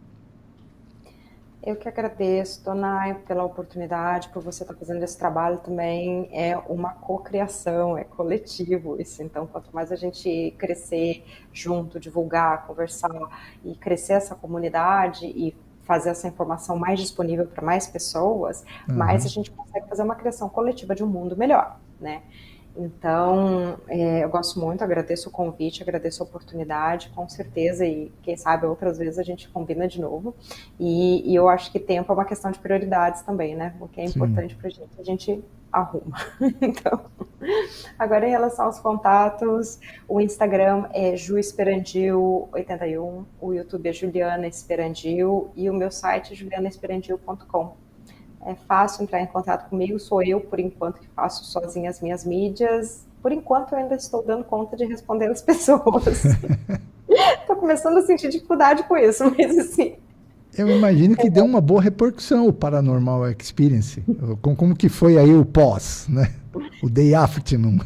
Eu que agradeço, Tonai, pela oportunidade, por você estar fazendo esse trabalho também. É uma cocriação, é coletivo isso. Então, quanto mais a gente crescer junto, divulgar, conversar e crescer essa comunidade e fazer essa informação mais disponível para mais pessoas, mais a Uhum. gente consegue fazer uma criação coletiva de um mundo melhor, né? Então, eu gosto muito, agradeço o convite, agradeço a oportunidade, com certeza, e quem sabe outras vezes a gente combina de novo. E eu acho que tempo é uma questão de prioridades também, né? O que é Sim. importante para a gente arruma. Então, agora em relação aos contatos, o Instagram é juesperandil81, o YouTube é Juliana Esperandil e o meu site é julianaesperandil.com. É fácil entrar em contato comigo, sou eu, por enquanto, que faço sozinha as minhas mídias. Por enquanto, eu ainda estou dando conta de responder as pessoas. Estou começando a sentir dificuldade com isso, mas assim... Eu imagino que deu uma boa repercussão o Paranormal Experience. Como que foi aí o pós, né? O day afternoon.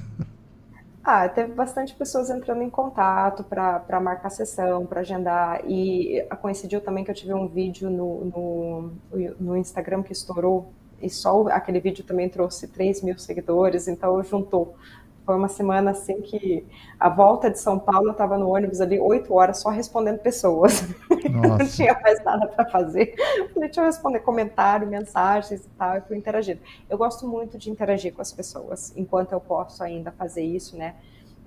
Teve bastante pessoas entrando em contato para marcar sessão, para agendar, e coincidiu também que eu tive um vídeo no Instagram que estourou, e só aquele vídeo também trouxe 3 mil seguidores, então juntou. Foi uma semana assim que a volta de São Paulo eu estava no ônibus ali 8 horas só respondendo pessoas. Não Nossa. tinha mais nada para fazer. Falei, deixa eu responder comentário, mensagens e tal, e fui interagindo. Eu gosto muito de interagir com as pessoas, enquanto eu posso ainda fazer isso, né?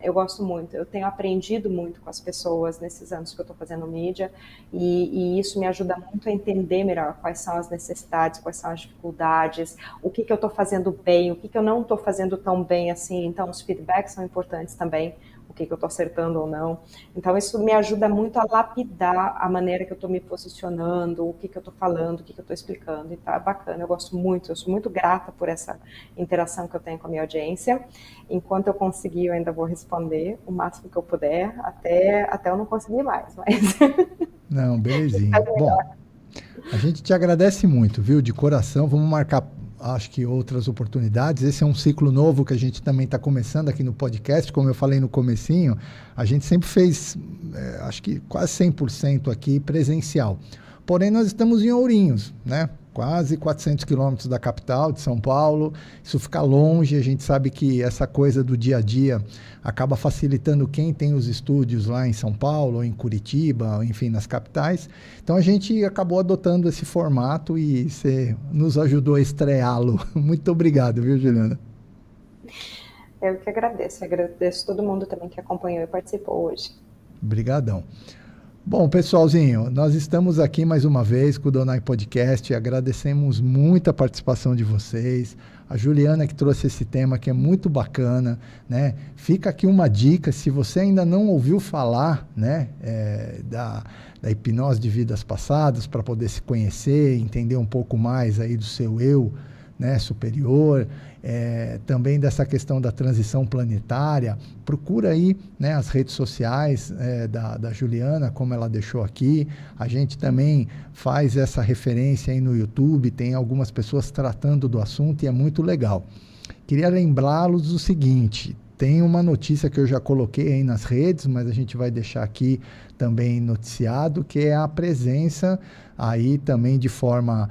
Eu gosto muito, eu tenho aprendido muito com as pessoas nesses anos que eu estou fazendo mídia e isso me ajuda muito a entender melhor quais são as necessidades, quais são as dificuldades, o que eu estou fazendo bem, o que eu não estou fazendo tão bem assim. Então os feedbacks são importantes também, o que eu estou acertando ou não. Então isso me ajuda muito a lapidar a maneira que eu estou me posicionando, o que eu estou falando, o que eu estou explicando. E tá bacana, eu gosto muito, eu sou muito grata por essa interação que eu tenho com a minha audiência. Enquanto eu conseguir, eu ainda vou responder o máximo que eu puder, até eu não conseguir mais. Mas Não, belezinha. Bom, a gente te agradece muito, viu? De coração. Vamos marcar, acho que outras oportunidades. Esse é um ciclo novo que a gente também está começando aqui no podcast. Como eu falei no comecinho, a gente sempre fez, acho que quase 100% aqui presencial. Porém, nós estamos em Ourinhos, né? Quase 400 quilômetros da capital de São Paulo. Isso fica longe, a gente sabe que essa coisa do dia a dia acaba facilitando quem tem os estúdios lá em São Paulo, ou em Curitiba, ou enfim, nas capitais. Então a gente acabou adotando esse formato e você nos ajudou a estreá-lo. Muito obrigado, viu, Juliana? eu que agradeço todo mundo também que acompanhou e participou hoje. Obrigadão. Bom, pessoalzinho, nós estamos aqui mais uma vez com o Donai Podcast. Agradecemos muito a participação de vocês. A Juliana que trouxe esse tema que é muito bacana, né? Fica aqui uma dica, se você ainda não ouviu falar, né, da hipnose de vidas passadas, para poder se conhecer, entender um pouco mais aí do seu eu, né, superior, também dessa questão da transição planetária, procura aí, né, as redes sociais da Juliana, como ela deixou aqui. A gente também faz essa referência aí no YouTube, tem algumas pessoas tratando do assunto e é muito legal. Queria lembrá-los do seguinte: tem uma notícia que eu já coloquei aí nas redes, mas a gente vai deixar aqui também noticiado, que é a presença aí também de forma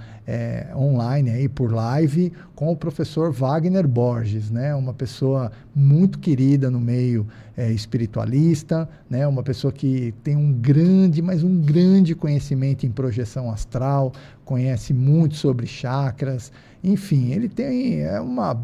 online, aí por live, com o professor Wagner Borges, né? Uma pessoa muito querida no meio espiritualista, né? Uma pessoa que tem um grande conhecimento em projeção astral, conhece muito sobre chakras, enfim, ele tem uma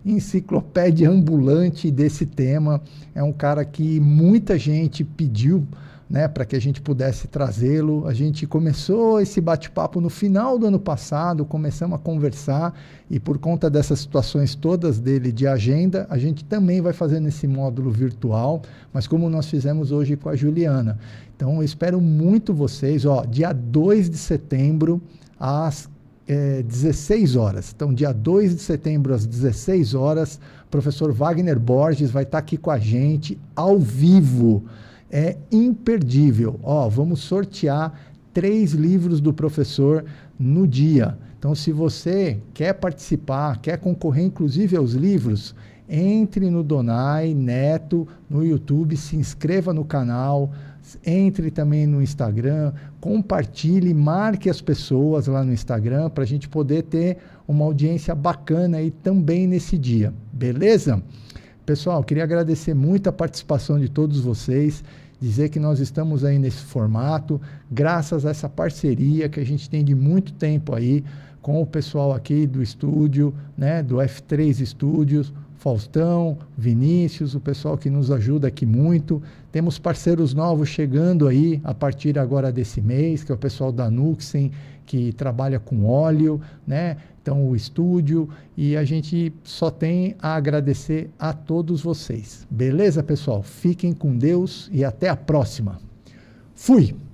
enciclopédia ambulante desse tema, é um cara que muita gente pediu, né, para que a gente pudesse trazê-lo. A gente começou esse bate-papo no final do ano passado, começamos a conversar e por conta dessas situações todas dele de agenda, a gente também vai fazer nesse módulo virtual, mas como nós fizemos hoje com a Juliana. Então eu espero muito vocês, dia 2 de setembro, às 16 horas. Então, dia 2 de setembro, às 16 horas, o professor Wagner Borges vai estar aqui com a gente, ao vivo. É imperdível. Vamos sortear 3 livros do professor no dia. Então, se você quer participar, quer concorrer inclusive aos livros, entre no Donai Neto, no YouTube, se inscreva no canal, entre também no Instagram, compartilhe, marque as pessoas lá no Instagram para a gente poder ter uma audiência bacana aí também nesse dia, beleza? Pessoal, queria agradecer muito a participação de todos vocês, dizer que nós estamos aí nesse formato, graças a essa parceria que a gente tem de muito tempo aí com o pessoal aqui do estúdio, né, do F3 Estúdios, Faustão, Vinícius, o pessoal que nos ajuda aqui muito. Temos parceiros novos chegando aí a partir agora desse mês, que é o pessoal da Nuxen, que trabalha com óleo, né? Então o estúdio, e a gente só tem a agradecer a todos vocês. Beleza, pessoal? Fiquem com Deus e até a próxima. Fui!